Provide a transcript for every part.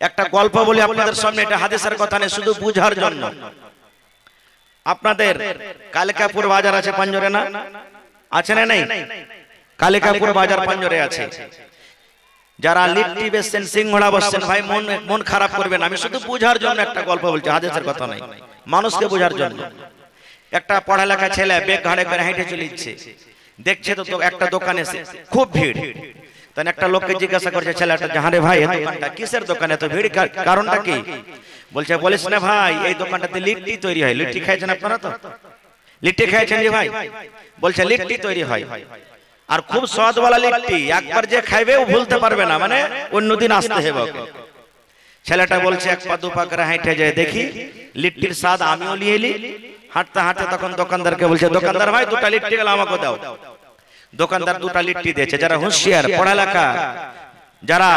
একটা গল্প বলি আপনাদের সামনে, এটা হাদিসের কথা নেই, শুধু বুঝার জন্য। আপনাদের কালিকাপুর বাজার আছে পাঞ্জরে, না আছে না? নেই? কালিকাপুর বাজার পাঞ্জরে আছে। যারা লিট্টি বেচছেন, সিংহড়া বসছেন, ভাই মন খারাপ করবেন, আমি শুধু বুঝার জন্য একটা গল্প বলছি, হাদিসের কথা নাই, মানুষকে বোঝার জন্য। একটা পড়ালেখা ছেলে বেগ ঘাড়ে করে হেঁটে চলেছে, দেখছে তো একটা দোকানে খুব ভিড়। তখন একটা লোককে জিজ্ঞাসা করছে ছেলেটা, জাহারে ভাই এই দোকানটা কিসের দোকানে তো ভিড়, কারণটা কি? বলছে, বলিস না ভাই, এই দোকানটাতে লিট্টি তৈরি হয়। লিট্টি খাইছেন আপনারা? তো লিট্টি খাইছেন জি ভাই? বলছে লিট্টি তৈরি হয়, আর খুব স্বাদওয়ালা লিট্টি, একবার যে খাইবে ও ভুলতে পারবে না, মানে অন্যদিন আসতে হবে। ছেলেটা বলছে, এক পা দু পা করে হেঁটে যায়, দেখি লিট্টির স্বাদ আমিও নিয়ে এলি। হাঁটতে হাঁটতে তখন দোকানদারকে বলছে, দোকানদার ভাই দুটা লিট্টি গেল আমাকে দাও। দোকানদার দুটা লিট্টি দিয়েছে। যারা হুঁশিয়ার, পড়ালেখা, যারা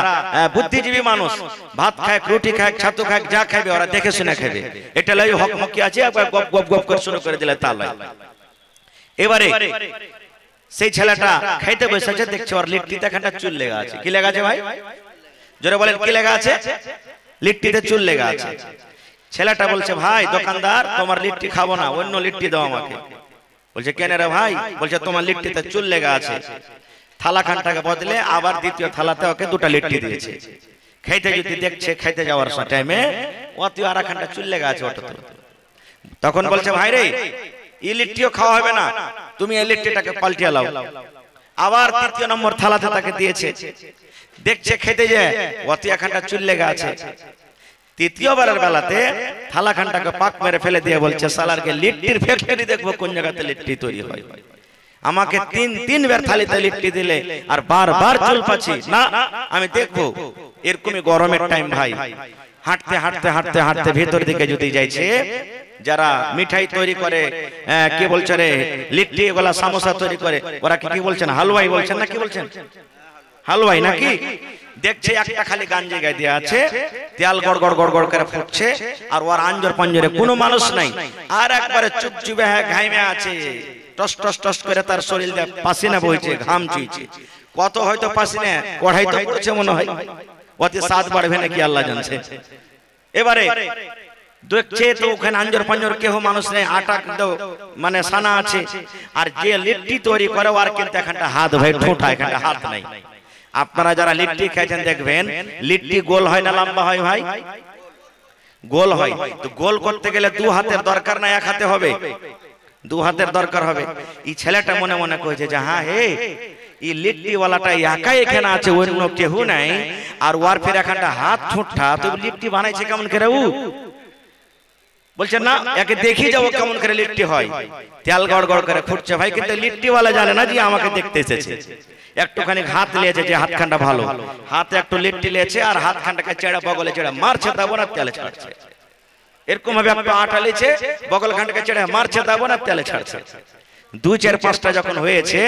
বুদ্ধিজীবী মানুষ, ভাত খায়, রুটি খায়, ছাতু খায়, যা খাইবে ওরা দেখে শুনে খাইবে। এটা লাই হকমকি আছে, একবার গপ গপ গপ করে শুরু করে দিলে তা লয়। এবারে সেই ছেলেটা খাইতে বসেছে, দেখছে ওর লিট্টিতে একটা চুল লেগা আছে। কি লেগা আছে ভাই? জোরে বলেন, কি লেগা আছে? লিট্টিতে চুল লেগা আছে। ছেলেটা বলছে, ভাই দোকানদার, তোমার লিট্টি খাবো না, অন্য লিট্টি দাও আমাকে। বলছে, কেন রে ভাই? বলছে, তোমার লিট্টিতে চুল লেগা আছে। থালা খানটাকে বদলে আবার দ্বিতীয় থালাতে ওকে দুটা লিট্টি দিয়েছে। খাইতে যদি দেখছে, খাইতে যাওয়ার টাইমে অতি আর খানটা চুল লেগা আছে ওটাতে। তখন বলছে, ভাই রে, এই লিট্টিও খাওয়া হবে না, তুমি এই লিট্টিটাকে পাল্টিয়ে লাও। আবার তৃতীয় নম্বর থালাতে তাকে দিয়েছে। দেখছে খেতে যায়, অতি খানটা চুল লেগা আছে। তৃতীয়বারের বেলাতে থালা খানটাকে পাক মেরে ফেলে দিয়ে বলছে, সালারকে লিট্টির ফ্যাক্টরি দেখবো কোন জায়গাতে লিট্টি তৈরি হয়। আমাকে তিনবার থালিতে লিট্টি দিলে আর বারবার চুল পাচ্ছি না, আমি দেখবো। এরকমই গরমের টাইম ভাই, হাঁটতে হাঁটতে হাঁটতে হাঁটতে ভেতর দিকে যদি যাইছে, যারা মিঠাই তৈরি করে, কি বলছে রে, লিট্টি এগুলা সামোসা তৈরি করে, ওরা কি বলছেন, হালুয়াই বলছেন না কি বলছেন? হালুয়াই নাকি? দেখছে একটা খালি গাঞ্জে গায়ে দেওয়া আছে, তেল গড় গড় গড় গড় করে ফুটছে, আর ওর আঞ্জর পাঞ্জরে কোনো মানুষ নাই, আর একবারে চুপচুপে ঘাইমে আছে। টস টস টস করে তার শরীর দিয়ে পাসিনা বইছে, ঘাম চুইছে। কত হয়তো পাসিনা কড়াই তো পড়ছে মনে হয়, অতি স্বাদ বাড়বে নাকি আল্লাহ জানছে। এবারে দেখছে তো ওখানে আঞ্জর পাঞ্জর কেহ মানুষ নেই, আটা মানে সানা আছে, আর যে লিট্টি তৈরি করে ওর কিন্তু এখানটা হাত ভাই ঠোঁটা, এখানটা হাত নাই। আপনারা যারা লিট্টি খাইছেন দেখবেন, লিট্টি গোল হয় না লম্বা হয় ভাই? গোল হয়। তো গোল করতে গেলে দু হাতের দরকার না, এক হাতে হবে? দু হাতের দরকার হবে। এই ছেলেটা মনে মনে কইছে যে, হ্যাঁ হে, এই লিট্টি ওয়ালাটা একাই এখানে আছে, অন্য কেউ নাই, আর ওর ফের এখানটা হাত ঠোঁটা, তো লিট্টি বানাইছে কেমন করে ও? বলছে না, একে দেখি যাবো কেমন করে লিট্টি হয়। তেল গড় গড় করে ফুটছে ভাই, কিন্তু লিট্টি ওয়ালা জানে না যে আমাকে দেখতে এসেছে। একটুখানি হাত লিয়েছে, যে হাতখানটা ভালো, হাতে একটু লিট্টি লিয়েছে, আর হাতখানটাকে চেড়া বগলে চেড়া মারছে, তারপর না তেলে ছাড়ছে। এরকম ভাবে একটু আটা লিয়েছে, বগল খানটাকে চেড়ে মারছে, তারপর না তেলে ছাড়ছে। 2-4-5টা যখন হয়েছে,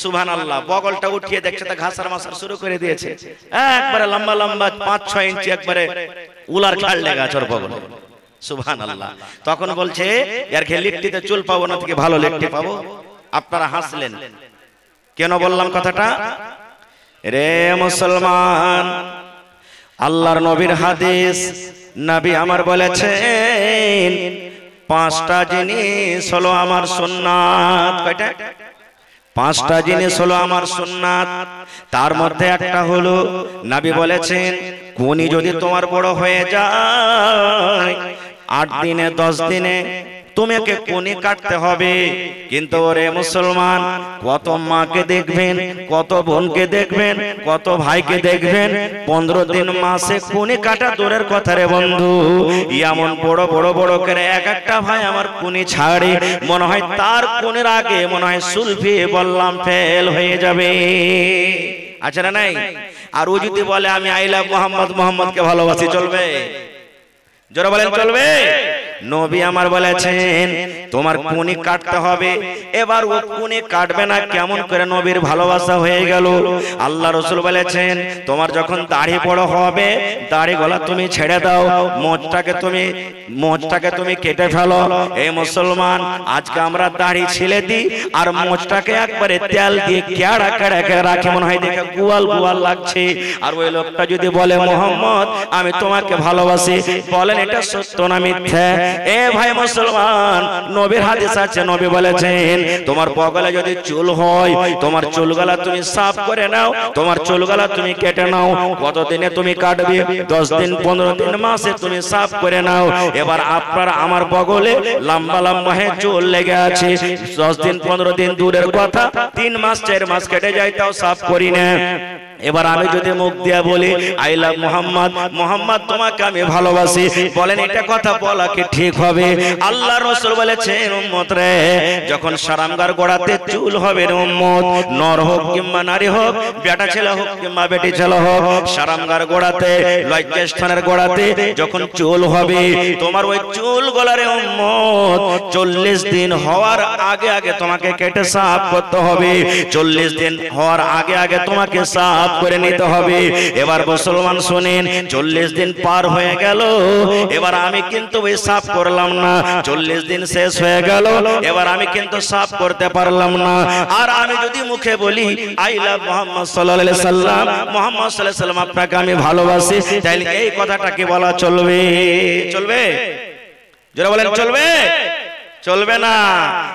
সুবহানাল্লাহ, বগলটা উঠিয়ে দেখছে তা ঘাসার মাসার শুরু করে দিয়েছে। একবারে লম্বা লম্বা 5-6 ইঞ্চি একবারে উলার খাড় লেগে আছে ওর বগলে। সুবহানাল্লাহ। তখন বলছে, এর খেয়ে লিট্টিতে চুল পাবো না, থেকে ভালো লিট্টি পাবো। আপনারা হাসলেন কেন বললাম কথাটা? রে মুসলমান, আল্লাহর নবীর হাদিস, নবী আমার বলেছেন 5টা জিনিস হলো আমার সুন্নাত। কয়টা? 5টা জিনিস হলো আমার সুন্নাত। তার মধ্যে একটা হলো, নবী বলেছেন, কোনি যদি তোমার বড় হয়ে যায়, 8 দিনে 10 দিনে তোমাকে কোনি কাটতে হবে। কিন্তু ওরে মুসলমান, কত মাকে দেখবেন, কত বোনকে দেখবেন, কত ভাইকে দেখবেন, 15 দিন মাসে কোনি কাটা দূরের কথা রে বন্ধু। এমন বড় বড় বড় করে এক একটা ভাই আমার কোনি ছাড়ে, মনে হয় তার কোনের আগে মনে হয় সুলফি বললাম ফেল হয়ে যাবে। আছে না নাই? আর ও যদি বলে আমি আই লাভ মোহাম্মদ, মোহাম্মদকে ভালোবাসি, চলবে? জোরে বলেন চলবে? নবী আমার বলেছেন তোমার কুনি কাটতে হবে। এবার ও কুনি কাটবে না কেমন করে নবীর ভালোবাসা হয়ে গেল। আল্লাহ রাসূল বলেছেন তোমার যখন দাড়ি বড় হবে দাড়ি গলা তুমি ছেড়ে দাও, মোচটাকে তুমি কেটে ফেলো। এই মুসলমান আজকে আমরা দাড়ি ছেড়ে দিই আর মোচটাকে একবারে তেল দিয়ে কেড়া কেড়া কেড়া রাখি, মনে হয় দেখে গোয়াল গোয়াল লাগছে। আর ওই লোকটা যদি বলে মোহাম্মদ আমি তোমাকে ভালোবাসি, বলেন এটা সত্য না মিথ্যা? এ ভাই মুসলমান, নবীর হাদিস আছে, নবী বলেছেন তোমার বগলে যদি চুল হয় তোমার চুলগুলা তুমি সাফ করে নাও, তোমার চুলগুলা তুমি কেটে নাও। কতদিনে তুমি কাটবে? 10 দিন 15 দিন মাসে তুমি সাফ করে নাও। এবার আপনার আমার বগলে লম্বা লম্বা চুল লেগে আছে, 10 দিন 15 দিন দূরের কথা, 3 মাস 4 মাস কেটে যায় তাও সাফ করি না। এবার আমি যদি মুখ দিয়া বলি আই লাভ মোহাম্মদ, মোহাম্মদ তোমাকে আমি ভালোবাসি, বলেন এটা কথা বলা কি ঠিক হবে? আল্লাহ রাসূল বলেছেন উম্মত রে, যখন সারামগার গোড়াতে চুল হবে রে উম্মত, নর হোক কিংবা নারী হোক, বেটা ছেলে হোক কিংবা বেটি ছেলে হোক, সারামগার গোড়াতে লজ্জাস্থানের গোড়াতে যখন চুল হবে তোমার ওই চুল গলারে উম্মত 40 দিন হওয়ার আগে আগে তোমাকে কেটে সাফ করতে হবে। 40 দিন হওয়ার আগে আগে তোমাকে সাফ করে নিতে হবে। এবার মুসলমান শুনেন, 40 দিন পার হয়ে গেল, এবার আমি কিন্তু ওই সাফ করলাম না, 40 দিন শেষ হয়ে গেল, এবার আমি কিন্তু সাফ করতে পারলাম না। আর আমি যদি মুখে বলি আই লাভ মুহাম্মদ সাল্লাল্লাহু আলাইহি সাল্লাম, মুহাম্মদ সাল্লাল্লাহু আলাইহি সাল্লাম আপনাকে আমি ভালোবাসি, তাহলে এই কথাটা কি বলা চলবে? চলবে? যারা বলেন চলবে? চলবে না।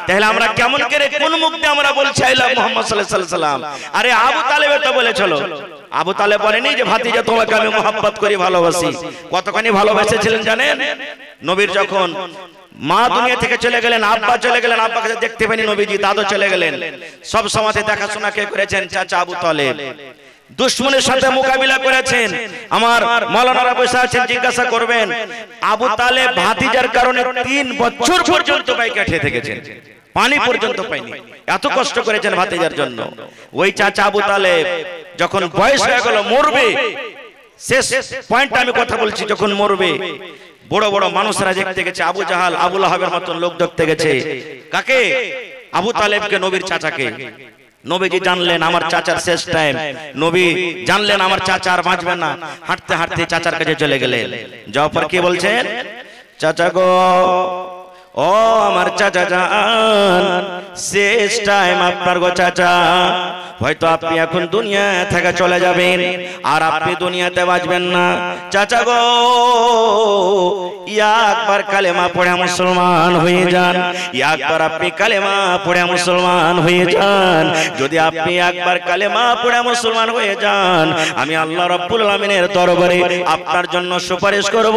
তাহলে আমরা কেমন করে কোন মুখ দিয়ে আমরা বলছি আই লাভ মুহাম্মদ সাল্লাল্লাহু আলাইহি সাল্লাম? আরে আবু তালেব তো বলেছিল, আবু তালেব বলেনি যে ভাতিজা তোমাকে আমি মোহাব্বত করি, ভালোবাসি। কতখানি ভালোবেসেছিলেন জানেন? নবীর যখন মা দুনিয়া থেকে চলে গেলেন, আব্বা চলে গেলেন, আব্বাকে দেখতে পাইনি নবীজি, দাদু চলে গেলেন, সব সময়তে দেখাশোনা কে করেছেন? চাচা আবু তালেব। দুশমনের সাথে মোকাবিলা করেছেন। আমার মাওলানারা বসে আছেন, জিজ্ঞাসা করবেন আবু তালেব ভাতিজার কারণে 3 বছর পর্যন্ত বাইকে খেয়ে থেকেছেন, পানি পর্যন্ত পায়নি, এত কষ্ট করেছেন ভাতিজার জন্য। ওই চাচা আবু তালেব যখন বয়স হয়ে গেল, মরবে, শেষ পয়েন্টটা আমি কথা বলছি, যখন মরবে বড় বড় মানুষরা দেখতে গেছে, আবু জাহাল আবু লাহাবের মতন লোক দেখতে গেছে। কাকে? আবু তালেবকে, নবীর চাচাকে। নবীজি জানলেন আমার চাচার শেষ টাইম, নবী জানলেন আমার চাচা আর বাঁচবে না, হাঁটতে হাঁটতে চাচার কাছে চলে গেলেন। যাওয়ার পর কি বলছেন? চাচা গো, ও আমার চাচা জান, শেষ টাইম আপনার গো চাচা, হয়তো আপনি এখন দুনিয়া থেকে চলে যাবেন আর আপনি দুনিয়াতে বাঁচবেন না। চাচা গো, একবার কালেমা পড়ে মুসলমান হয়ে যান, একবার আপনি কালেমা পড়ে মুসলমান হয়ে যান। যদি আপনি একবার কালেমা পড়ে মুসলমান হয়ে যান, আমি আল্লাহ রাব্বুল আলামিনের দরবারে আপনার জন্য সুপারিশ করব।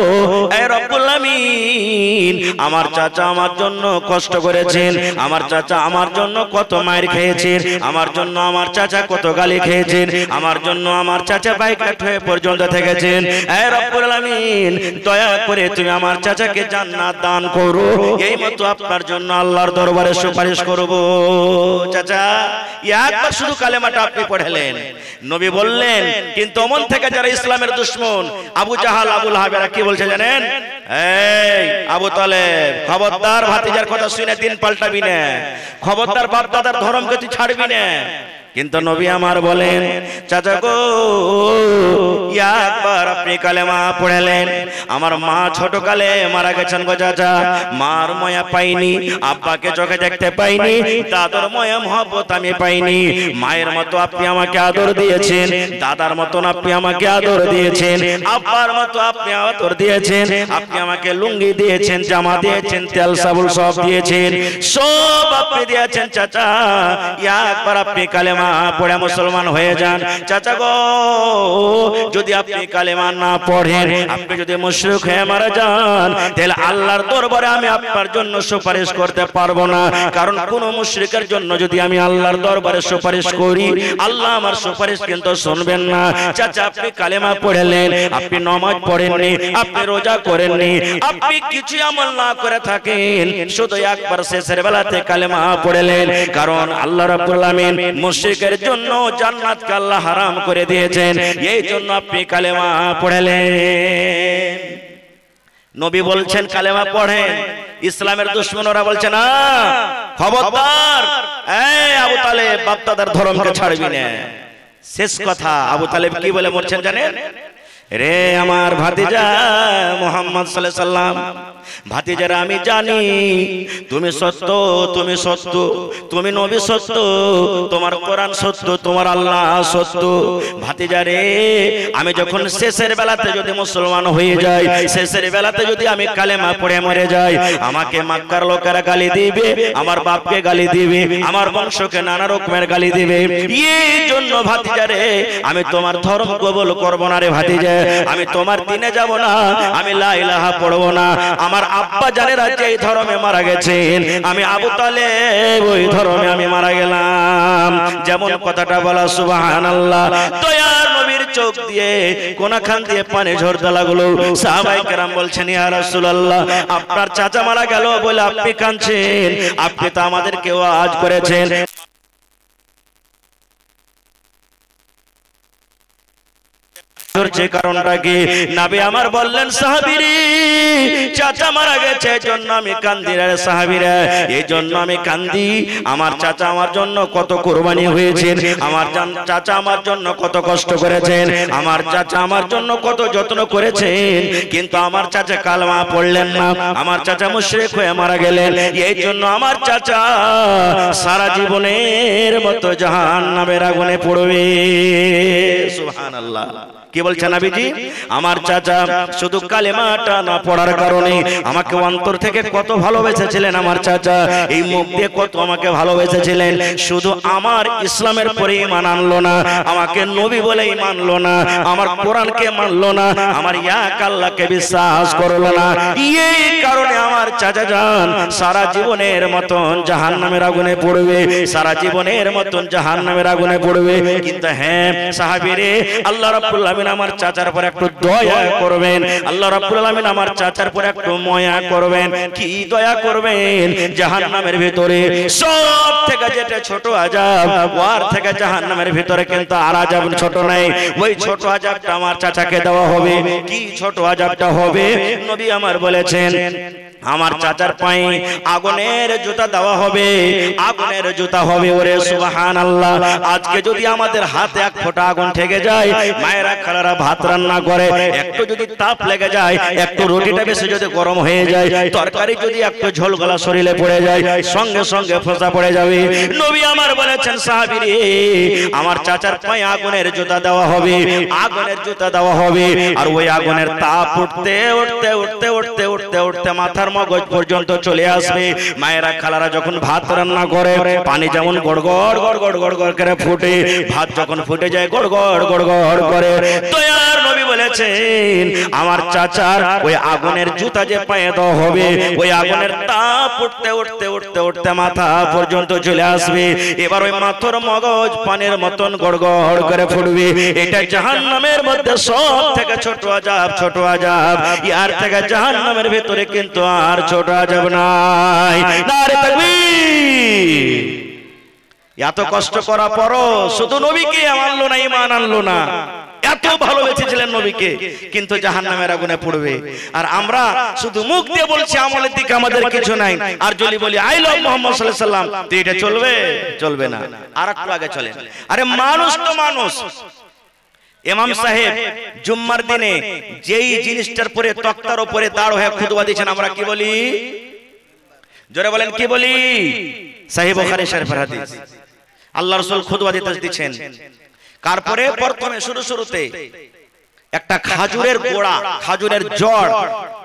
এ রব্বুল আলামিন, আমার চাচা আমার জন্য কষ্ট করেছেন, আমার চাচা আমার জন্য কত মার খেয়েছেন, আমার জন্য আমার চাচা কত গালি খেয়েছেন, আমার জন্য আমার চাচা বাইকাট হয়ে পর্যন্ত থেকেছেন। হে রব্বুল আলামিন, দয়া করে তুমি আমার চাচাকে জান্নাত দান করো। এই মতো আপনার জন্য আল্লাহর দরবারে সুপারিশ করব। চাচা, একবার শুধু কালেমাটা আপনি পড়লেন, নবী বললেন, কিন্তু ওমন থেকে যারা ইসলামের দুশমন, আবু জাহাল আবু লাহাবেরা কি বলছে জানেন? এই আবু তালেব, খবরদার ভাতিজার কথা শুনে দিন পাল্টাবি না, খবরদার বাপ দাদার ধর্মকে তুই ছাড়বি না। কিন্তু নবী আমার বলেন, চাচা গো, একবার আপনি কালেমা পড়লেন, আমার মা ছোট কালে মারা গেছেন গো চাচা, মার মায়া পাইনি, আব্বাকে চোখে দেখতে পাইনি, দাদার মায়া মহব্বত আমি পাইনি। মায়ের মতো আপনি আমাকে আদর দিয়েছেন, দাদার মতন আপনি আমাকে আদর দিয়েছেন, আব্বার মতো আপনি আদর দিয়েছেন, আপনি আমাকে লুঙ্গি দিয়েছেন, জামা দিয়েছেন, তেল সাবুন সব দিয়েছেন, সব আপনি দিয়েছেন। চাচা, একবার আপনি কালেমা পড়ে মুসলমান হয়ে যান। চাচা গো, যদি আপনি কালেমা না পড়েন, আপনি যদি মুশরিক হয়ে মারা যান, তাহলে আল্লাহর দরবারে আমি আপনার জন্য সুপারিশ করতে পারবো না। কারণ কোন মুশরিকের জন্য যদি আমি আল্লাহর দরবারে সুপারিশ করি, আল্লাহ আমার সুপারিশ কিন্তু শুনবেন না। চাচা, আপনি কালেমা পড়লেন, আপনি নামাজ পড়েননি, আপনি রোজা করেননি, আপনি কিছু আমল না করে থাকেন, শুধু একবার শেষের বেলাতে কালেমা পড়লেন। কারণ আল্লাহ রাব্বুল আলামিন মুশরিকের জন্য জান্নাতকে আল্লাহ হারাম করে দিয়েছেন, এই জন্য আপনি কালেমা পড়লেন। নবী বলছেন কালেমা পড়েন, ইসলামের দুশমনরা বলছে না খবরদার এই আবু তালেব বাপ দাদার ধর্মকে ছাড়বি না। শেষ কথা আবু তালেব কি বলে মরছেন জানেন? রে আমার ভাতিজা মুহাম্মদ সাল্লাল্লাহু আলাইহি সাল্লাম, ভাতিজারা আমি জানি তুমি সত্য, তুমি সত্য, তুমি নবী সত্য, তোমার কোরআন সত্য, তোমার আল্লাহ সত্য। ভাতিজারে আমি যখন শেষের বেলাতে যদি মুসলমান হয়ে যাই, শেষের বেলাতে যদি আমি কালেমা পড়ে মরে যাই, আমাকে মক্কার লোকেরা গালি দিবে, আমার বাপকে গালি দিবে, আমার বংশকে নানা রকমের গালি দিবে। এই জন্য ভাতিজারে আমি তোমার ধর্ম কবুল করব না রে ভাতিজা, আমি তোমার দিনে যাব না, আমি লা ইলাহা পড়ব না। আমার আব্বা জানেরা যে ধর্মে মারা গেছেন, আমি আবু তালেব ওই ধর্মে আমি মারা গেলাম। যেমন কথাটা বলা সুবহানাল্লাহ। দয়ার নবীর চোখ দিয়ে কোনখান দিয়ে পানি ঝরতে লাগলো। সাহাবায়ে কেরাম বলছেন ইয়া রাসূলুল্লাহ, আপনার চাচা মারা গেল বলে আপনি কাঁদছেন, আপনি তো আমাদেরকে ওয়াজ করেছেন। কারণটা কি? নবী আমার বললেন সাহাবীরে চাচা মারা গেছে জন্য আমি কান্দি রে সাহাবীরা, এই জন্য আমি কান্দি। আমার চাচা আমার জন্য কত কুরবানি হয়েছেন, আমার চাচা আমার জন্য কত কষ্ট করেছেন, আমার চাচা আমার জন্য কত যত্ন করেছেন, কিন্তু আমার চাচা কালেমা পড়লেন না, আমার চাচা মুশরিক হয়ে মারা গেলেন। এই জন্য আমার চাচা সারা জীবনের মতো জাহান্নামের আগুনে পড়বে। সুবহানাল্লাহ। কি বলছেন নবীজি? আমার চাচা শুধু কালেমাটা না পড়ার কারণে আমাকে অন্তর থেকে কত ভালোবেসেছিলেন। আমার চাচা এই মুখ দিয়ে কত আমাকে ভালোবেসেছিলেন, শুধু আমার ইসলামের পরে ঈমান আনলো না, আমাকে নবী বলেই মানলো না, আমার কোরআনকে মানলো না, আমার এক আল্লাহকে বিশ্বাস করলো না। এই কারণে আমার চাচা জান সারা জীবনের মতন জাহান্নামের আগুনে পড়বে, সারা জীবনের মতন জাহান্নামের আগুনে পড়বে। কিন্তু হ্যাঁ সাহাবীরে, আল্লাহ রাব্বুল আলামিন আমার চাচার পর একটু দয়া করবেন, আল্লাহ রাব্বুল আলামিন আমার চাচার পর একটু মায়া করবেন। কি দয়া করবেন? জাহান্নামের ভিতরে সব থেকে যেটা ছোট আযাব, ওয়ার থেকে জাহান্নামের ভিতরে কিন্তু আর আযাব ছোট নাই। ওই ছোট আযাবটা আমার চাচাকে দেওয়া হবে। কি ছোট আযাবটা হবে? নবী আমার বলেছেন আমার চাচার পায়ে আগুনের জুতা দেওয়া হবে, আগুনের জুতা হবে। ওরে সুবহানাল্লাহ। আজকে যদি আমাদের হাতে এক ফোঁটা আগুন ঠেকে যায়, মায়েরা খালারা ভাত রান্না করে, একটু যদি তাপ লেগে যায়, একটু রুটিটা বেশি যদি গরম হয়ে যায়, তরকারি যদি একটু ঝোল গলা শরীরে পড়ে যায়, সঙ্গে সঙ্গে ফোঁসা পড়ে যাবে। নবী আমার বলেছেন সাহাবীরে আমার চাচার পায়ে আগুনের জুতা দেওয়া হবে, আগুনের জুতা দেওয়া হবে। আর ওই আগুনের তাপ উঠতে উঠতে উঠতে উঠতে উঠতে উঠতে মাথার মগজ পর্যন্ত চলে আসবে। মায়েরা খালারা যখন ভাত রান্না করে, পানি যেমন গড়গড় গড়গড় গড়গড় করে ফুটে, ভাত যখন ফুটে যায় গড়গড় গড়গড় করে। দয়ার নবী বলেছেন আমার চাচার ওই আগুনের জুতা যে পায়ে দেওয়া হবে, ওই আগুনের তাপ উঠতে উঠতে উঠতে উঠতে মাথা পর্যন্ত চলে আসবে। এবার ওই মাথার মগজ পানির মতন গড়গড় করে ফুটবে। এটা জাহান্নামের মধ্যে সব থেকে ছোট আযাব, ছোট আযাব। ইয়ার থেকে জাহান্নামের ভিতরে কিন্তু আর ছোট আযাব নাই। নারে তাকবীর। এত কষ্ট করার পরও শুধু নবীকে মানলো না, ঈমান আনলো না। এত ভালোবেসেছিলেন নবীকে, কিন্তু জাহান্নামের আগুনে পড়বে। আর আমরা শুধু মুখ দিয়ে বলছি, আমলের দিকে আমাদের কিছু নাই। আর যদি বলি আই লাভ মুহাম্মদ সাল্লাল্লাহু আলাইহি সাল্লাম, তো এটা চলবে? চলবে না। আর একটু আগে চলেন। আরে মানুষ তো মানুষ। ইমাম সাহেব জুম্মার দিনে যেই জিনিসটার পরে তক্তার উপরে দাঁড় হয়ে খুতবা দিয়েছেন, আমরা কি বলি? জোরে বলেন কি বলি? সহিহ বুখারী শরীফের হাদিস। আল্লাহ রাসূল খুতবা দিতেছেন, তারপরে প্রথমে শুরুতে একটা খাজুরের গোড়া, খাজুরের জড়,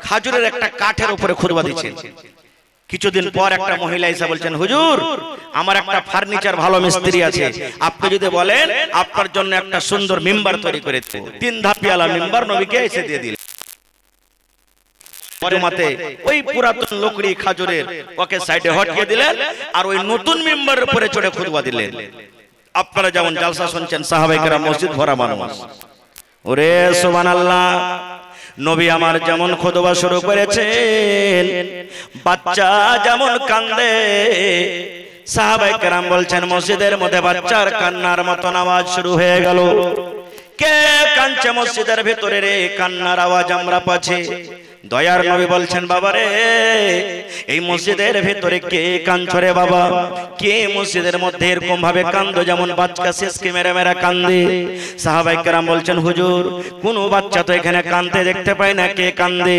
খাজুরের একটা কাঠের উপরে খুতবা দিচ্ছেন। কিছুদিন পর একটা মহিলা এসে বলছেন, হুজুর আমার একটা ফার্নিচার ভালো মিস্ত্রি আছে, আপনি যদি বলেন আপনার জন্য একটা সুন্দর মিম্বার তৈরি করে দেব। 3 ধাপিয়ালা মিম্বার নবীকে এসে দিয়ে দিলেন। জুমাতে ওই পুরাতন লকড়ি খাজুরের ওকে সাইডে হটিয়ে দিলেন, আর ওই নতুন মিম্বারের উপরে চড়ে খুতবা দিলেন। আপনারা যেমন জালসা শুনছেন, সাহাবায়ে কেরাম মসজিদ ভরা মানুষ। ওরে সুবহানাল্লাহ। নবী আমার যেমন খুতবা শুরু করেছেন, বাচ্চা যেমন কান্দে, সাহাবায়ে কেরাম বলছেন মসজিদের মধ্যে বাচ্চার কান্নার মতন আওয়াজ শুরু হয়ে গেল। কে কাঁদছে মসজিদের ভিতরে রে? কান্নার আওয়াজ আমরা পাচ্ছি। দয়ার নবী বলছেন বাবারে এই মসজিদের ভিতরে কে কাঁদছো রে বাবা, কে মসজিদের মধ্যে এরকম ভাবে কান্দো যেমন বাচ্চা শেষকে মেরে মেরে কান্দে। সাহাবায়ে কেরাম বলছেন হুজুর কোন বাচ্চা তো এখানে কাঁদতে দেখতে পাই না, কে কান্দে?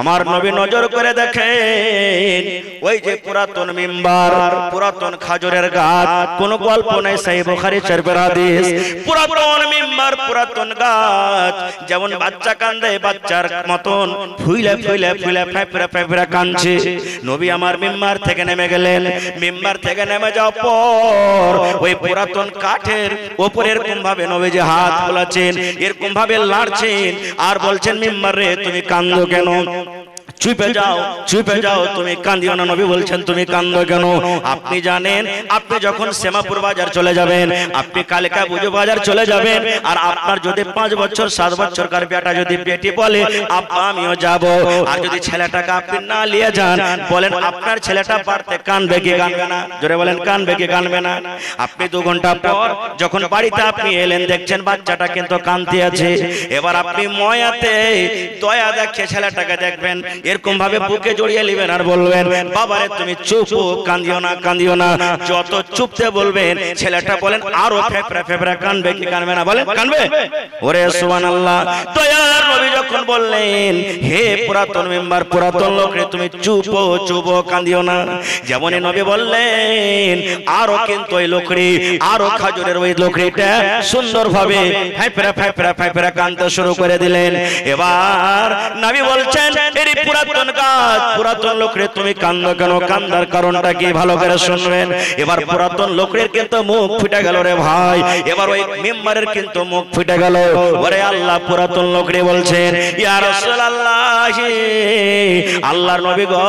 আমার নবী নজর করে দেখেন ওই যে পুরাতন মিম্বার, পুরাতন খাজুরের গাছ, কোন গল্প নাই, সহিহ বুখারী শরীফের হাদিস। পুরাতন মিম্বার, পুরাতন গাছ, যেমন বাচ্চা কান্দে বাচ্চার মতন ফুইলে ফুইলে ফুইলে ফেফড়ে ফেফড়ে কাঁদছে। নবী আমার মিম্বার থেকে নেমে গেলেন। মিম্বার থেকে নেমে যাওয়ার পর ওই পুরাতন কাঠের উপরে এরকম ভাবে নবী যে হাত তোলাছেন, এরকম ভাবে লাড়ছেন আর বলছেন মিম্বার রে তুমি কান্দো কেন? চুপে যাও, চুপে যাও, তুমি কাঁদিও না। নবী বলছেন তুমি কান্দো কেন? আপনি জানেন আপনি যখন শ্যামাপুর বাজার চলে যাবেন, আপনি কালিকা পুজো বাজার চলে যাবেন, আর আপনার যদি 5 বছর 7 বছরকার বেটা যদি বেটি বলে আব্বা আমিও যাব, আর যদি ছেলেটাকে আপনি না নিয়ে যান, বলেন আপনার ছেলেটা পারতে কানবে কি কানবে না? জোরে বলেন কানবে কি কানবে না? আপনি 2 ঘন্টা পর যখন বাড়িতে আপনি এলেন দেখছেন বাচ্চাটা কিন্তু কাঁদতে আছে, এবার আপনি ময়াতে দয়া দেখে ছেলেটাকে দেখবেন, এরকম ভাবে বুকে জড়িয়ে নেবেন আর বলবেন বাবারে তুমি চুপ, কাঁদিও না কাঁদিও না। যত চুপতে বলবেন ছেলেটা বলেন আরো ফেফড়ে ফেফড়ে কানবে কি কানবে না? বলেন কানবে। ওরে সুবহানাল্লাহ। দয়ার নবী যখন বললেন হে পুরাতন মেম্বার, পুরাতন লোক রে তুমি চুপ চুপ, কাঁদিও না, যেমনই নবী বললেন আরো কিন্তু ওই লোকরি, আরো খাজুরের ওই লোকরিটা সুন্দরভাবে ফেফড়ে ফেফড়ে ফেফড়ে কাঁদতে শুরু করে দিলেন। এবার নবী বলছেন এর পুরাতন গাছ, পুরাতন লোকরে তুমি কান্দো কেন? কান্দার কারণটা কি ভালো করে শুনবেন। এবার পুরাতন লোকের কিন্তু মুখ ফুটে গেল রে ভাই, এবার ওই মেম্বারের কিন্তু মুখ ফুটে গেল। ওরে আল্লাহ, পুরাতন লোকরে বলছেন ইয়া রাসূলুল্লাহ, আল্লাহর নবী গো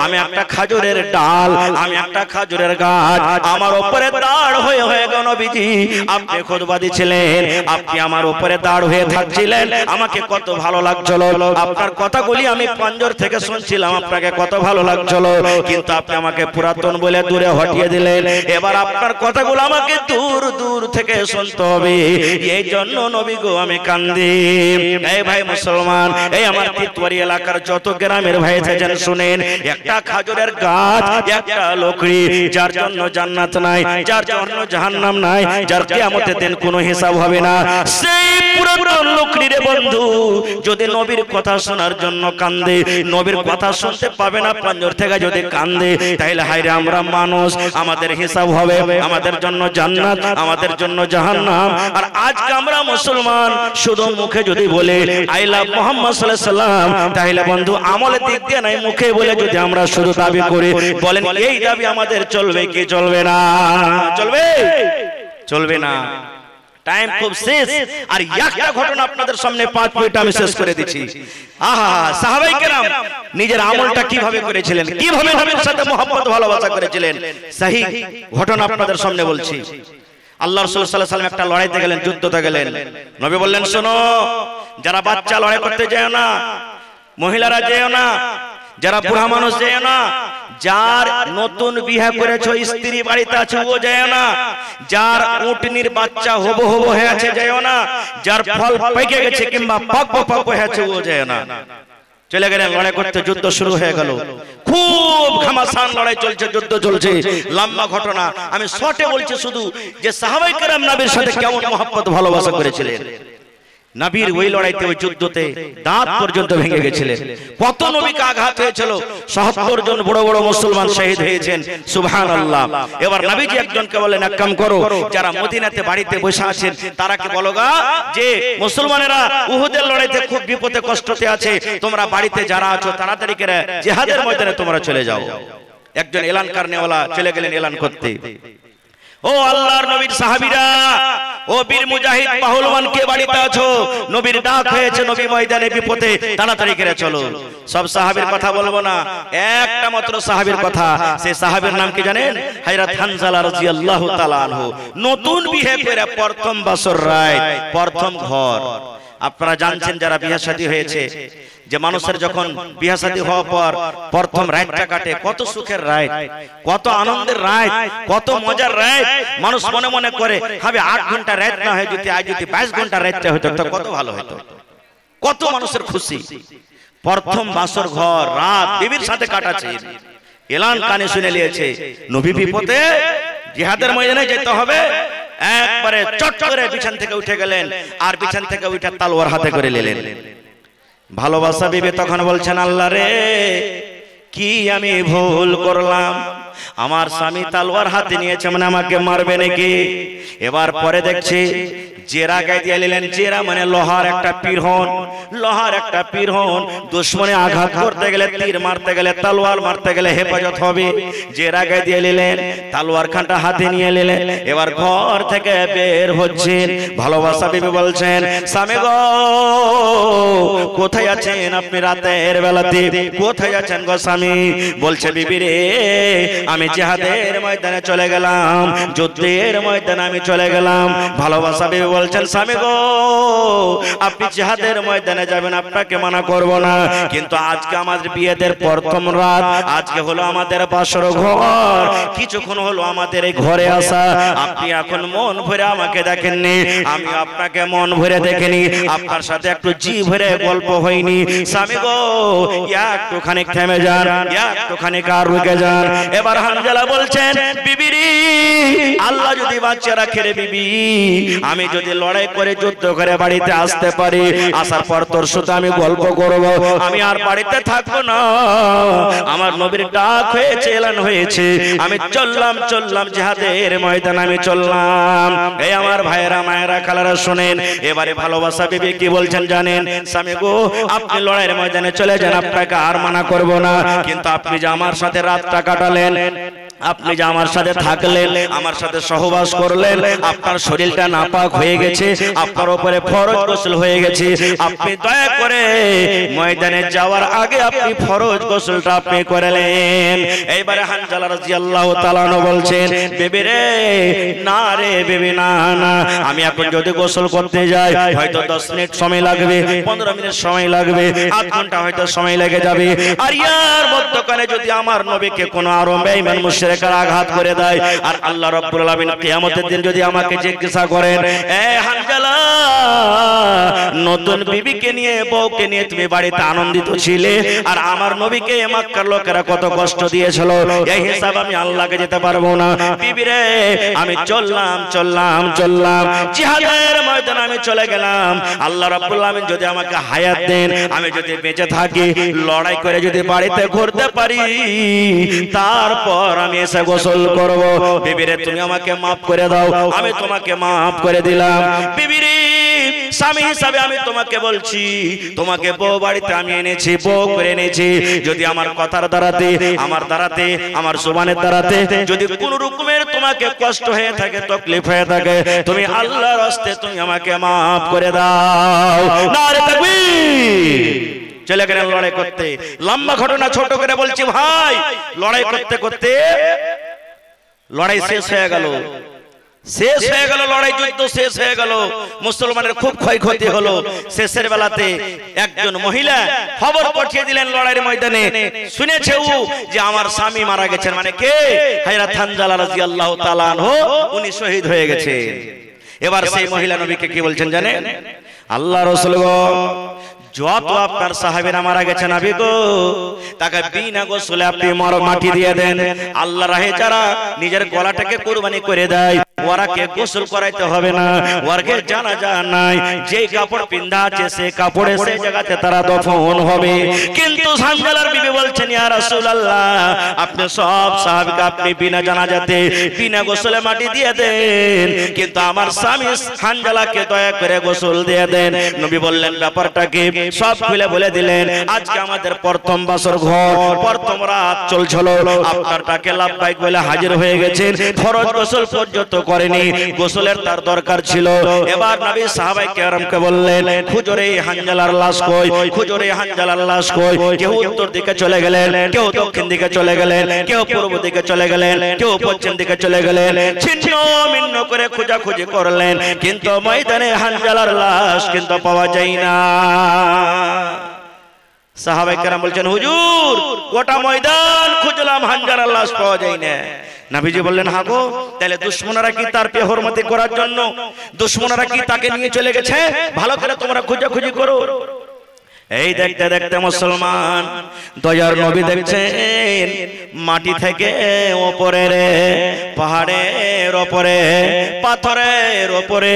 আমি একটা খাজুরের ডাল, আমি একটা খাজুরের গাছ, আমার উপরে দাঁড় হয়ে হয়ে গো নবীজি আপনি খুতবা দিছিলেন, আপনি আমার উপরে দাঁড় হয়ে থাকছিলেন, আমাকে কত ভালো লাগছিল, আপনার কথাগুলি আমি পাঞ্জর থেকে শুনছিলাম, আপনাকে কত ভালো লাগছিল, কিন্তু আপনি আমাকে পুরাতন বলে দূরে হটিয়ে দিলেন। এবার আপনার কথাগুলো আমাকে দূর দূর থেকে শুনতে হবে, এই জন্য নবী গো আমি কান্দি। এই ভাই মুসলমান, এই আমার তিতওয়ারি এলাকার যত গ্রামের ভাই আছেন শুনেন, একটা খাজুরের গাছ, একটা লোকরি, যার জন্য জান্নাত নাই, যার জন্য জাহান্নাম নাই, যার কিয়ামতের দিন কোনো হিসাব হবে না, সেই পুরাতন লোকরি রে বন্ধু যদি নবীর কথা শোনার জন্য কান্দে, নবীর কথা শুনতে পাবে না পাঞ্জর থেকে যদি কান্দে, তাহলে হায়রে আমরা মানুষ, আমাদের হিসাব হবে, আমাদের জন্য জান্নাত, আমাদের জন্য জাহান্নাম। আর আজকে আমরা মুসলমান শুধু মুখে যদি বলে আই লাভ মুহাম্মদ সাল্লাল্লাহু আলাইহি সাল্লাম, তাহলে বন্ধু আমলের দিক দিয়ে নাই, মুখে বলে যদি আমরা শুধু দাবি করি, বলেন এই দাবি আমাদের চলবে কি চলবে না? চলবে? চলবে না। টাইম খুব শেষ, আর একটা ঘটনা আপনাদের সামনে 5 মিনিট আমি শেষ করে দিচ্ছি। আহা, সাহাবায়ে কেরাম নিজের আমলটা কিভাবে করেছিলেন, কিভাবে নবীর সাথে মোহাম্মত ভালোবাসা করেছিলেন, সহি ঘটনা আপনাদের সামনে বলছি। আল্লাহ রাসূল সাল্লাল্লাহু আলাইহি ওয়াসাল্লাম একটা লড়াইতে গেলেন, যুদ্ধতে গেলেন। নবী বললেন শোনো, যারা বাচ্চা লড়াই করতে যায় না, মহিলারা যেও না, যারা বুড়া মানুষ যেও না, যার নতুন বিয়ে করেছো স্ত্রী বাড়িতে আছে ও যায় না, যার উটনির বাচ্চা হবো হবো হয়ে আছে যায় না, যার ফল পেকে গেছে কিংবা পাকবো পাকবো হয়েছে ও যায় না। চলে গেলেন লড়াই করতে, যুদ্ধ শুরু হয়ে গেল, খুব ঘামাসান লড়াই চলছে, যুদ্ধ চলছে, লম্বা ঘটনা। আমি শর্টে বলছি শুধু যে সাহাবায়ে কেরাম নবীর সাথে কেমন মহব্বত ভালোবাসা করেছিলেন। নবীর ওই লড়াইতে, ওই যুদ্ধতে দাঁত পর্যন্ত ভেঙে গেছিলেন, কত নবীকে আঘাত হয়েছিল, ৭৭ জন বড় বড় মুসলমান শহীদ হয়েছেন, সুবহানাল্লাহ। এবার নবীজি একজনকে বলেন এক কাম করো, যারা মদিনাতে বাড়িতে বসে আছেন তারাকে বলগা যে মুসলমানেরা উহুদের লড়াইতে খুব বিপদে কষ্টতে আছে, তোমরা বাড়িতে যারা আছো তাড়াতাড়ি করে জিহাদের ময়দানে তোমরা চলে যাও। একজন এলান করনেওয়ালা চলে গেলেন এলান করতে। ও আল্লাহর নবীর সাহাবীরা, ও বীর মুজাহিদ পাহলওয়ান কে বাড়িতে আছো, নবীর ডাক হয়েছে, নবী ময়দানে বিপদে, তাড়াতাড়ি করে চলো। সব সাহাবীর কথা বলবো না, একটা মাত্র সাহাবীর কথা। সেই সাহাবীর নাম কি জানেন? হযরত হানজালা রাদিয়াল্লাহু তাআলা আনহু। নতুন বিয়ে করে প্রথম বছর রাত, প্রথম ঘর। আপনারা জানছেন যারা বিয়ে শাদী হয়েছে, যে মানুষের যখন বিয়ে শাদী হওয়ার পর প্রথম রাতটা কাটে, কত সুখের রাত, কত আনন্দের রাত, কত মজার রাত। মানুষ মনে মনে করে হবে 8 ঘন্টা রাত না হয় যদি আজ যদি 22 ঘন্টা রাতটা হতো তো কত ভালো হতো, কত মানুষের খুশি। প্রথম বাসর ঘর রাত বিবির সাথে কাটাচ্ছে, এলান কানে শুনে নিয়েছে নবী বিপদে, জিহাদের ময়দানে যেতে হবে। একবারে চট করে বিছান থেকে উঠে গেলেন, আর বিছান থেকে উঠে তলোয়ার হাতে করে নিলেন। ভালোবাসা বিবি তখন বলছেন, আল্লাহ রে, কি আমি ভুল করলাম, আমার স্বামী তলোয়ার হাতে নিয়েছে, মানে আমাকে মারবে নাকি। এবার পরে দেখছি জেরা গায়ে দিয়ে নিলেন। জেরা মানে লোহার একটা পিরহন, লোহার একটা পিরহন। দুশ্মনে আঘাত করতে গেলে, তীর মারতে গেলে, তলোয়ার মারতে গেলে হেফাজত হবে। জেরা গায়ে দিয়ে নিলেন, তলোয়ার খানটা হাতে নিয়ে নিলেন। এবার ঘর থেকে বের হচ্ছেন। ভালোবাসা বিবি বলছেন, স্বামী গো কোথায় আছেন আপনি রাতের বেলাতে, কোথায় আছেন গো স্বামী। বলছে, বিবি রে, আমি জিহাদের ময়দানে চলে গেলাম, যুদ্ধের ময়দানে আমি চলে গেলাম। ভালোবাসা বিবি বলছেন, স্বামী গো আপনি জিহাদের ময়দানে যাবেন, আপনাকে মানা করব না, কিন্তু আজকে আমাদের বিয়েদের প্রথম রাত, আজকে হলো আমাদের বাসর ঘর, কিছুক্ষণ হলো আমাদের এই ঘরে আসা, আপনি এখন মন ভরে আমাকে দেখেননি, আমি আপনাকে মন ভরে দেখিনি, আপনার সাথে একটু জি ভরে গল্প হয়নি। স্বামী গো একটুখানি থেমে যান, একটুখানি কার রুকে যান। এবার হানজালা বলছেন, বিবিরি আল্লাহ যদি বাচ্চা রাখে রে বিবি, আমি যদি লড়াই করে যুদ্ধ করে বাড়িতে আসতে পারি, আসার পর তোর সাথে আমি গল্প করব, আমি আর বাড়িতে থাকবো না। আমার নবীর ডাক হয়েছে, এলান হয়েছে, আমি চললাম জিহাদের ময়দান, আমি চললাম। এই আমার ভাইয়েরা মায়েরা খালারা শুনেন, এবারে ভালোবাসা বিবি কি বলছেন জানেন, স্বামী গো আপনি লড়াইয়ের ময়দানে চলে যান, আপনাকে আর মানা করব না, কিন্তু আপনি যে আমার সাথে রাতটা কাটালেন, আপনি যে আমার সাথে থাকলেন, আমার সাথে সহবাস করলেন, আপনার শরীরটা নাপাক হয়ে গেছে, আপনার উপরে ফরজ গোসল হয়ে গেছে, আপনি দয়া করে ময়দানে যাওয়ার আগে আপনি ফরজ গোসলটা আপনি করলেন। এইবারে হানজালা রাদিয়াল্লাহু তাআলা আনহু বলছেন, বেবি রে, না রে বেবি, না না, আমি এখন যদি গোসল করতে যাই হয়তো 10 মিনিট সময় লাগবে, 15 মিনিট সময় লাগবে, আধ ঘন্টা হয়তো সময় লেগে যাবে, আর ইয়ার মধ্যখানে যদি আমার নবীকে কোনো আরো বেঈমান মুশরিক আঘাত করে দেয়, আর আল্লাহ রাব্বুল আলামিন কিয়ামতের দিন যদি আমাকে জিজ্ঞাসা করেন, এ হানজালা নতুন বিবিকে নিয়ে, বউকে নিয়ে তুমি বাড়িতে আনন্দিত ছিলে, আর আমার নবীকে মক্কার লোকেরা কত কষ্ট দিয়েছিল, এই হিসাব আমি আল্লাহকে যেতে পারবো না। বিবি রে, আমি চললাম জিহাদের ময়দানে আমি চলে গেলাম, আল্লাহ রাব্বুল আলামিন যদি আমাকে হায়াত দেন, আমি যদি বেঁচে থাকি, লড়াই করে যদি বাড়িতে ঘুরতে পারি, তারপর আমি এসে গোসল করব। বিবিরে তুমি আমাকে মাফ করে দাও, আমি তোমাকে মাফ করে দিলাম। বিবিরে স্বামী হিসাবে আমি তোমাকে বলছি, তোমাকে বউ বাড়িতে আমি এনেছি, বউ করে এনেছি, যদি আমার কথার দ্বারাতে, আমার দ্বারাতে, আমার জবানের দ্বারাতে যদি কোন রকমের তোমাকে কষ্ট হয়ে থাকে, তকলিফ হয়ে থাকে, তুমি আল্লাহর রাস্তায় তুমি আমাকে মাফ করে দাও। নারে তাকবীর। চলে গেলেন লড়াই করতে। লম্বা ঘটনা ছোট করে বলছি ভাই, লড়াই করতে করতে লড়াই শেষ হয়ে গেল, লড়াই যুদ্ধ শেষ হয়ে গেল, মুসলমানের খুব ক্ষয়ক্ষতি হলো। শেষের বেলাতে একজন মহিলা খবর পাঠিয়ে দিলেন লড়াইয়ের ময়দানে, শুনেছে ও যে আমার স্বামী মারা গেছেন, মানে কে, হযরত হানজালা রাদিয়াল্লাহু তাআলা আনহু, উনি শহীদ হয়ে গেছেন। এবার সেই মহিলা নবীকে কি বলছেন জানেন, আল্লাহ রাসূল গো, যত আপনার সাহাবীরা মারা গেছে নবী গো, তাকে বিনা গোসলে আপনি মাটি দিয়ে দেন। আল্লাহ রাহে যারা নিজের গলাটাকে কুরবানি করে দেয়, ওরাকে গোসল করাইতে হবে না, ওরকে জানাজা নাই, যেই কাপড় পিন্ধা আছে সেই কাপড়ে সেই জায়গাতে তারা দফন হবে। কিন্তু হানজালার বিবি বলছেন, ইয়া রাসূলুল্লাহ, আপনি সব সাহাবীকে আপনি বিনা জানাজাতে, বিনা গোসলে মাটি দিয়ে দেন, কিন্তু আমার স্বামী হানজালাকে দয়া করে গোসল দিয়ে দেন। নবী বললেন, ব্যাপারটা কি? সব খুলে বলে দিলেন। আজকে আমাদের প্রথম বাসর ঘর, প্রথম রাত চলছিল, আপনার ডাকে লাব্বাইক বলে হাজির হয়ে গেছেন, ফরজ গোসল পর্যন্ত করেনি, গোসলের তার দরকার ছিল। এবার নবী সাহাবায়ে কেরামকে বললেন, খুজরে হানজালার লাশ কই, খুজরে হানজালার লাশ কই। কেউ উত্তর দিকে চলে গেলেন, কেউ দক্ষিণ দিকে চলে গেলেন, কেউ পূর্ব দিকে চলে গেলেন, কেউ পশ্চিম দিকে চলে গেলেন, ছিন্ন ভিন্ন করে খোঁজাখুঁজি করলেন, কিন্তু ময়দানে হানজালার লাশ কিন্তু পাওয়া যায় না। সাহাবায়ে কেরাম বলছেন, হুজুর গোটা ময়দান খুঁজলাম, হানজালার লাশ পাওয়া যায় না। নবীজি বললেন, হ্যাঁ গো, তাহলে দুশমনরা কি তার বেহরমতি করার জন্য, দুশমনরা কি তাকে নিয়ে চলে গেছে? ভালো করে তোমরা খোঁজাখুঁজি করো। এই দেখতে দেখতে মুসলমান দয়ার নবী দেখছেন মাটি থেকে উপরে রে পাহাড়ের উপরে পাথরের উপরে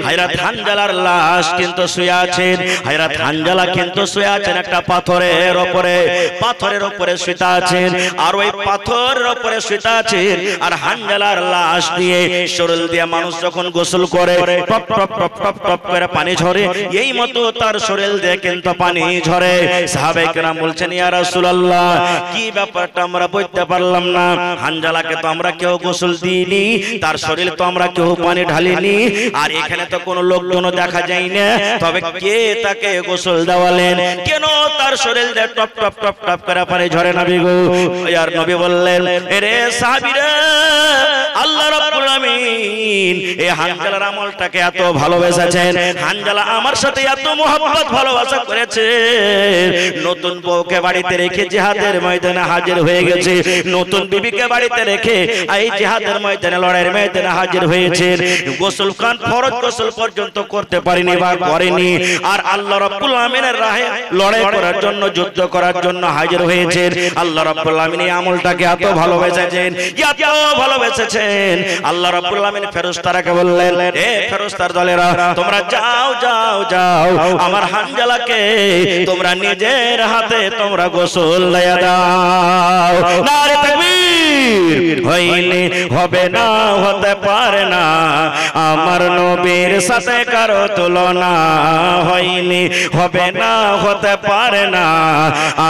হযরত হানজালার লাশ কিন্তু শুয়ে আছেন। হযরত হানজালা কিন্তু শুয়ে আছেন একটা পাথরের উপরে, পাথরের উপরে শুয়ে আছেন। আর ওই পাথরের উপরে শুয়ে আছেন আর হানজালার লাশ দিয়ে শরীর দিয়ে মানুষ যখন গোসল করে top top top top top করে পানি ঝরে, এই মতো তার শরীর দিয়ে কিন্তু পানি ঝরে। সাহাবায়ে কেরাম বলছেন ইয়া রাসূলুল্লাহ কি ব্যাপারটা আমরা বুঝতে পারলাম না, হানজালাকে তো আমরা কেউ গোসল দিইনি, তার শরীরে তো আমরা কেউ পানি ঢালিনি, আর এখানে তো কোনো লোকজন দেখা যায় না, তবে কে তাকে গোসল দেওয়ালেন, কেন তার শরীর দিয়ে টপ টপ টপ টপ করে পানি ঝরে? নবী গো, আর নবী বললেন এরে সাহাবীরা, আল্লাহ রাব্বুল আমিন এই হানজালার আমলটাকে এত ভালোবেসেছেন, হানজালা আমার সাথে এত মহব্বত ভালোবাসা করেছে, নতুন বউকে বাড়িতে রেখে জিহাদের ময়দানে হাজির হয়ে গেছে, নতুন বিবিকে বাড়িতে রেখে এই জিহাদের ময়দানে লড়াইয়ের ময়দানে হাজির হয়েছে, গোসল খান ফরজ গোসল পর্যন্ত করতে পারেনি বা করেনি, আর আল্লাহ রাব্বুল আমিনের রাহে লড়াই করার জন্য যুদ্ধ করার জন্য হাজির হয়েছে। আল্লাহ রাব্বুল আমিন এই আমলটাকে এত ভালোবেসেছেন, এত ভালোবেসেছেন, আল্লাহ রাব্বুল আমিন ফেরেশতারাকে বললেন এ ফেরেশতার দলেরা তোমরা যাও যাও যাও আমার হানজালাকে তোমরা নিজের হাতে তোমরা গোসল দিয়ে দাও। নারে তাকবীর! হইলে হবে না, হতে পারে না, আমার নবীর সাথে কারো তুলনা, হইলে হবে না, হতে পারে না,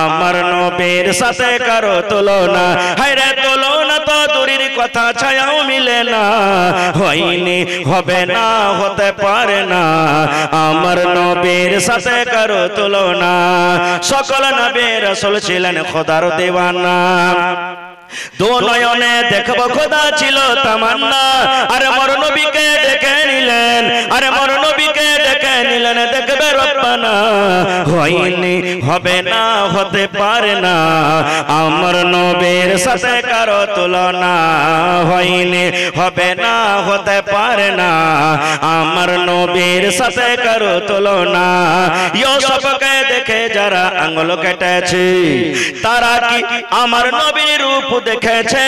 আমার নবীর সাথে কারো তুলনা, হায়রে তুলনা তো দূরের কথা ছায়াও মিলে না, হইলে হবে না, হতে পারে না, আমার নবীর সাথে কারো তুলনা। সকল নবী রাসূল ছিলেন খোদার দিওয়ানা, দো নয়নে দেখব খোদা ছিল তামান্না, আরে মোর নবীকে ডেকে নিলেন, আরে মোর নবীকে ডেকে নিলেন দেখবে রব্বানা, হইনি হবে না, হতে পারে না, আমার নবীর সাথে কারো তুলনা, হইনি হবে না, হতে পারে না, আমার নবীর সাথে কারো তুলনা। ইউসুফকে দেখে যারা আঙ্গুল কেটেছে তারা কি আমার নবীর রূপ দেখেছে?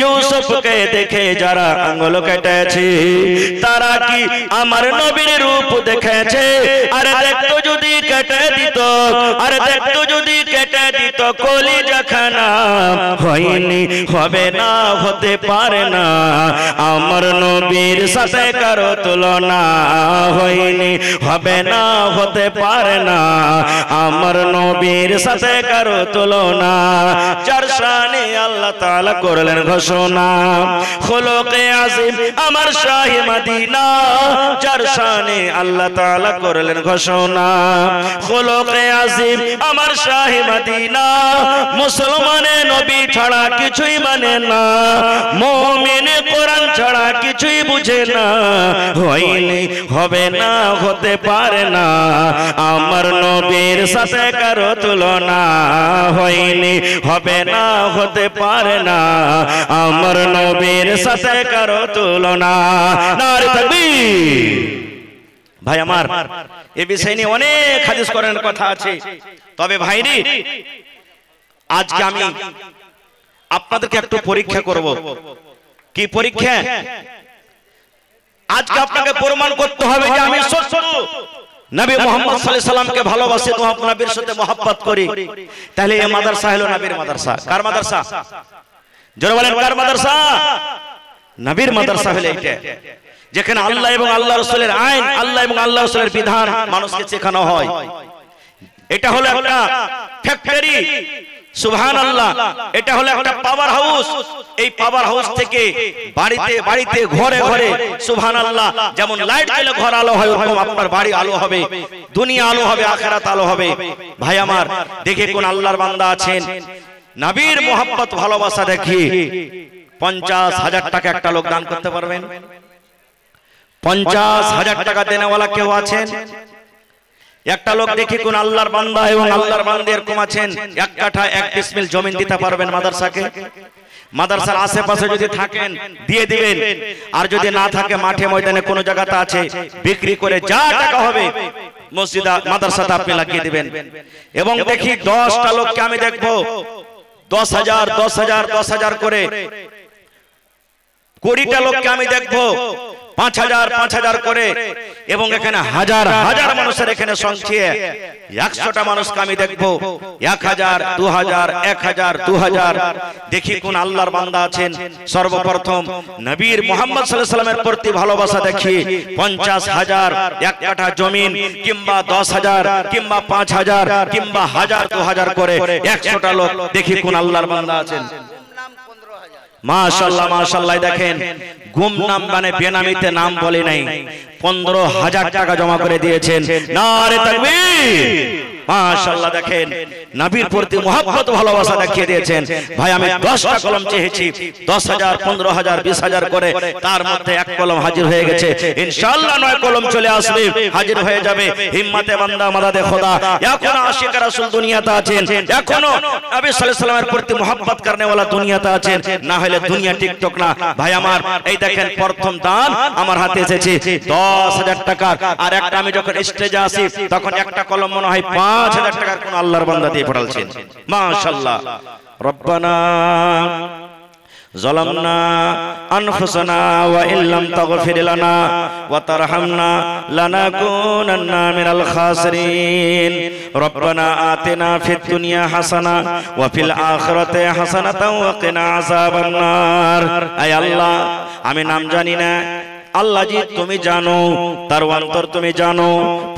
ইউসুফকে দেখে যারা আঙ্গুল কেটেছে তারা কি আমার নবীর রূপ দেখেছে? আরে দেখতো যদি কেটে দিত, আরে দেখতো যদি কেটে দিত কলিজাখানা, হয়নি হবে না, হতে পারে না, আমার নবীর সাথে কারো তুলনা, হয়নি হবে না, হতে পারে না, আমার নবীর সাথে কারো তুলনা। যার শানে আল্লাহ তাআলা করলেন ঘোষণা, খুলুকে আজিম আমার শাহে মদিনা, যার শানে আল্লাহ তাআলা করলেন ঘোষণা, খুলুকে আজিম আমার শাহে মদিনা, মুসলমানে নবী ছাড়া কিছুই মানে না, মুমিনে কোরআন ছাড়া কিছুই বুঝে না, হয়নি হবে না, হতে পারে না, আমার নবীর সাথে কারো তুলনা, হয়নি হবে না, হতে পারে না, আমার নবীর সাথে কারো তুলনা। নারে তাকবীর! ভাই আমার এই বিষয় নিয়ে অনেক হাদিস কোরআনের কথা আছে, তবে ভাইরি আজকে আমি আপনাদেরকে একটু পরীক্ষা করব। কি পরীক্ষা? আজকে আপনাকে প্রমাণ করতে হবে যে আমি সত্য নবী মুহাম্মদ সাল্লাল্লাহু আলাইহি সাল্লামকে ভালোবাসি, নবীর সাথে মহব্বত করি, তাহলে এই মাদ্রাসা হলো নবীর মাদ্রাসা। কার মাদ্রাসা? জোরে বলেন কার মাদ্রাসা? নবীর মাদ্রাসা হলো এটা, যেখানে আল্লাহ এবং আল্লাহ রাসূলের আইন, আল্লাহ এবং আল্লাহ রাসূলের বিধান মানুষকে শেখানো হয়। এটা হলো একটা ফ্যাক্টরি, সুবহানাল্লাহ, এটা হলো একটা পাওয়ার হাউস। এই পাওয়ার হাউস থেকে বাড়িতে বাড়িতে ঘরে ঘরে সুবহানাল্লাহ, যেমন লাইট জ্বলে ঘর আলো হয়, ওরকম আপনার বাড়ি আলো হবে, দুনিয়া আলো হবে, আখিরাত আলো হবে। ভাই আমার দেখে কোন আল্লাহর বান্দা আছেন নবীর মোহাব্বত ভালোবাসা দেখি 50,000 টাকা একটা লোক দান করতে পারবেন? 50,000 টাকা দেনেওয়ালা কেউ আছেন? একটা লোক দেখি কোন আল্লাহর বান্দা এবং আল্লাহর বান্দা এরকম আছেন 1 কাঠা 1 ডিসমিল জমিন দিতে পারবেন মাদ্রাসাকে? মাদ্রাসার আশেপাশে যদি থাকেন দিয়ে দিবেন, আর যদি না থাকে মাঠে ময়দানে কোনো জায়গাতে আছে বিক্রি করে যা টাকা হবে মসজিদ মাদ্রাসাতে আপনি লাগিয়ে দিবেন। এবং দেখি 10টা লোককে আমি দেখবো 10,000 10,000 10,000 করে, 20টা লোককে আমি দেখবো 5,000 5,000 করে, এবং এখানে হাজার হাজার মানুষের এখানে সংখ্যা 100টা মানুষকে আমি দেখবো 1,000 2,000 1,000 2,000। দেখি কোন আল্লাহর বান্দা আছেন সর্বপ্রথম নবীর মুহাম্মদ সাল্লাল্লাহু আলাইহি ওয়াসাল্লামের প্রতি ভালোবাসা দেখি 50,000 এক কাঠা জমিন কিংবা 10,000 কিংবা 5,000 কিংবা 1,000 2,000 করে 100টা লোক, দেখি কোন আল্লাহর বান্দা আছেন। মাশাআল্লাহ মাশাআল্লাহ, দেখেন গুমনাম মানে বেনামিতে নাম বলে নাই, 15,000 টাকা জমা করে দিয়েছেন। নারে তাকবীর, মাশাআল্লাহ। দেখেন নবীর প্রতি মহব্বত ভালোবাসা দেখিয়ে দিয়েছেন। ভাই আমি 10টা কলম চেয়েছি, 10,000 15,000 20,000 করে, তার মধ্যে এক কলম হাজির হয়ে গেছে। ইনশাআল্লাহ 9 কলম চলে আসবে, হাজির হয়ে যাবে। হিম্মতে বান্দা মাদাদে খোদা, এখনো আশিক রাসূল দুনিয়াতে আছেন, এখনো নবী সাল্লাল্লাহু আলাইহি ওয়াসাল্লামের প্রতি মহব্বত করনে ওয়ালা দুনিয়াতে আছেন, না হলে দুনিয়া টিকটক না। ভাই আমার এই দেখেন প্রথম দান আমার হাতে এসেছে 10,000 টাকা। আর একটা আমি যখন স্টেজে আসি তখন একটা কলম মনে হয় 5,000 টাকার কোন আল্লাহর বান্দা দিয়ে পড়ালছেন। মাশাআল্লাহ। রব্বানা ظلمنا أنفسنا وإن لم تغفر لنا وترحمنا لنكونن من الخاسرين ربنا آتنا في الدنيا حسنة وفي الآخرة حسنة وقنا عذاب النار। أي الله আমি নাম জানি না, আল্লাহ জি তুমি জানো, তার অন্তর তুমি জানো।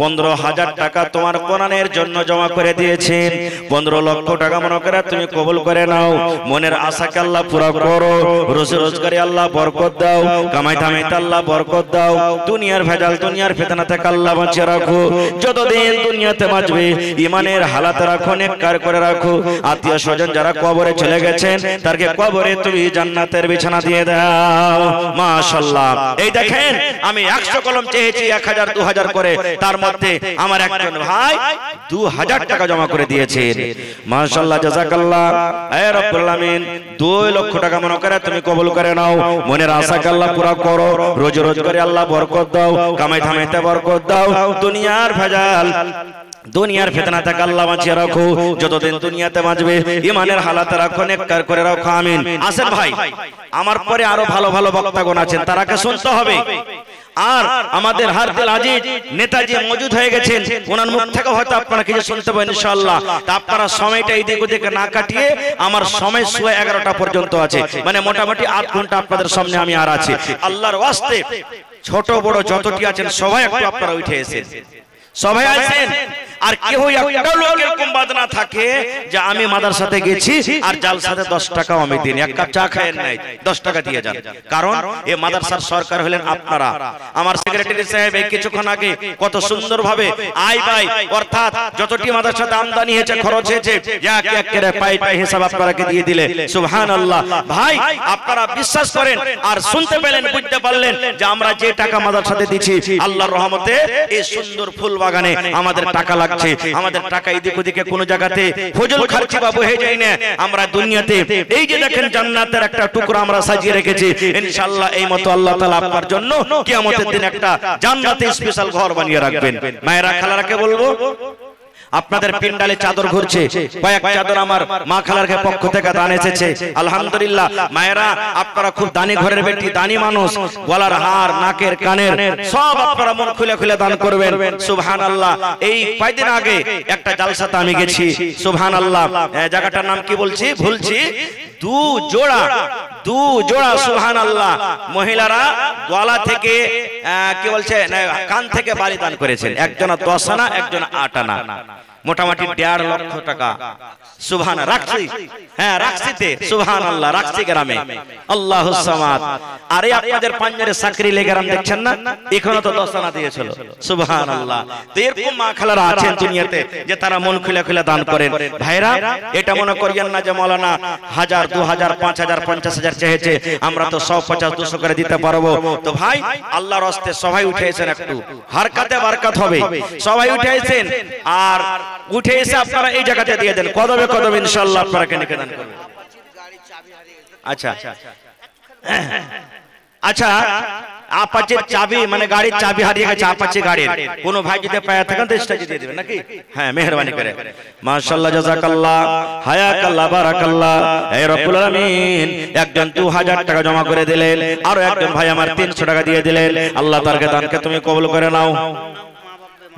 15,000 টাকা তোমার কোরআনের জন্য জমা করে দিয়েছেন, 15 লক্ষ টাকা মনে করে তুমি কবুল করে নাও। মনের আশাকে আল্লাহ পুরো করো, রোজি রোজগারে আল্লাহ বরকত দাও, কামাই ধামাইতে আল্লাহ বরকত দাও। দুনিয়ার ভেজাল দুনিয়ার ফিতনা থেকে আল্লাহ বাঁচিয়ে রাখো। যতদিন দুনিয়াতে বাঁচবে ইমানের হালাতে রাখো, নেককার করে রাখো। আত্মীয় স্বজন যারা কবরে চলে গেছেন তাদেরকে কবরে তুমি জান্নাতের বিছানা দিয়ে দাও। মাশাআল্লাহ। এই দেখেন আমি 100 কলম চেয়েছি 1,000 2,000 করে, তার মধ্যে আমার একজন ভাই 2,000 টাকা জমা করে দিয়েছেন। মাশাআল্লাহ জাযাকাল্লাহ। হে রব্বুল আলামিন 2 লক্ষ টাকা মনে করে তুমি কবুল করে নাও। মনের আশাকে আল্লাহ পুরো করো, রোজি রোজগারে আল্লাহ বরকত দাও, কামাই ধামাইতে বরকত দাও। দুনিয়ার ভেজাল দুনিয়ার ফিতনা থেকে আল্লাহ বাঁচিয়ে রাখো। যতদিন দুনিয়াতে বাঁচবে ইমানের হালাতে রাখো, নেককার করে রাখো। আমিন। আসেন ভাই, আমার পরে আরো ভালো ভালো বক্তাগণ আছেন, তারাকে শুনতে হবে। আর আমাদের হারদিল আজিজ নেতাজি মজুদ হয়ে গেছেন, ওনার মুখ থেকে হয়তো আপনারা কিছু শুনতে পাবেন ইনশাআল্লাহ। তা আপনারা সময়টা এইদিক ওদিক না কাটিয়ে আমার সময় 11:30 পর্যন্ত আছে, মানে মোটামুটি 8 ঘন্টা আপনাদের সামনে আমি আর আছি। আল্লাহর ওয়াস্তে ছোট বড় যতটি আছেন সবাই একটু আপনারা উঠে এসেছেন, সবাই আছেন। আর কেউ একটা লোক এরকম বাদ না থাকে যে আমি মাদ্রাসাতে গেছি আর জালসাতে 10 টাকাও আমি দিন, এক কাপ চা খায়েন নাই, 10 টাকা দিয়ে যান। কারণ এই মাদ্রাসার সরকার হলেন আপনারা। আমার সেক্রেটারি সাহেব এই কিছুক্ষণ আগে কত সুন্দরভাবে আয় ব্যয় অর্থাৎ যতটি মাদ্রাসাতে আমদানি হয়েছে খরচ হয়েছে এক এক করে পাই পাই হিসাব আপনারাকে দিয়ে দিলে। সুবহানাল্লাহ। ভাই আপনারা বিশ্বাস করেন আর শুনতে পেলেন, বুঝতে পারলেন যে আমরা যে টাকা মাদ্রাসাতে দিচ্ছি আল্লাহর রহমতে এই সুন্দর ফুল বাগানে আমাদের টাকা লাগছে। আমাদের টাকা এদিক ওদিকে কোন জায়গাতে ফজল খরচি বা বহে যায় না। আমরা দুনিয়াতে এই যে দেখেন জান্নাতের একটা টুকরা আমরা সাজিয়ে রেখেছি। ইনশাআল্লাহ এই মতো আল্লাহ তাআলা আপনার জন্য কিয়ামতের দিন একটা জান্নাতে স্পেশাল ঘর বানিয়ে রাখবেন। মায়েরা খালারাকে বলবো আপনাদের পিন্ডালে চাদর ঘুরছে, কয়েক চাদর আমার মা খালার পক্ষ থেকে দান এসেছে। আলহামদুলিল্লাহ। মায়েরা আপনারা খুব দানি ঘরের বেটি, দানি মানুষ, গলার হার নাকের কানের সব আপনারা মন খুলে খুলে দান করবেন। সুবহানাল্লাহ। এই কয়েকদিন আগে একটা জালসাতে আমি গেছি। সুবহানাল্লাহ। জায়গাটার নাম কি বলছি ভুলছি, 2 জোড়া সুবহানাল্লাহ মহিলারা গলা থেকে কি বলছে কান থেকে বালি দান করেছেন। একজন 10 আনা, একজন 8 আনা, মোটামুটি 1.5 লক্ষ টাকা। সুবহান রাখছি, হ্যাঁ রাখছিতে। সুবহানাল্লাহ। রাখছি গ্রামে। আল্লাহুস সামাদ। আরে আপনাদের পাঞ্জারে সাকরি লে গ্রাম দেখছেন না, এখনো তো 10 আনা দিয়েছিল। সুবহানাল্লাহ। তো এরকম মা খালারা আছেন দুনিয়াতে যে তারা মন খুলে খুলে দান করেন। ভাইরা এটা মনে করিয়েন না যে মাওলানা 1000 2000 5000 50000 চেয়েছে আমরা তো 150 200 করে দিতে পারবো। তো ভাই আল্লাহর রাস্তে সবাই উঠেছেন, একটু হারকাতে বারকাত হবে। সবাই উঠেছেন আর উঠে এসে আপনারা এই জায়গাতে দিয়ে দেন, কদমে কদমে ইনশাআল্লাহ আপনারা কেন দান করবেন। আচ্ছা আচ্ছা আপাচির চাবি মানে গাড়ির চাবি হারিয়ে গেছে, আপাচি গাড়ির কোন ভাই যদি পায়া থাকেন তো স্টেজে দিয়ে দিবেন নাকি? হ্যাঁ, মেহেরবানি করে। মাশাআল্লাহ, জাযাকাল্লাহ, হায়াকাল্লাহ, বারাকাল্লাহ। এই রব্বুল আলামিন একজন 2000 টাকা জমা করে দিলেন, আর একজন ভাই আমার 300 টাকা দিয়ে দিলেন। আল্লাহ তার দানকে তুমি কবুল করে নাও।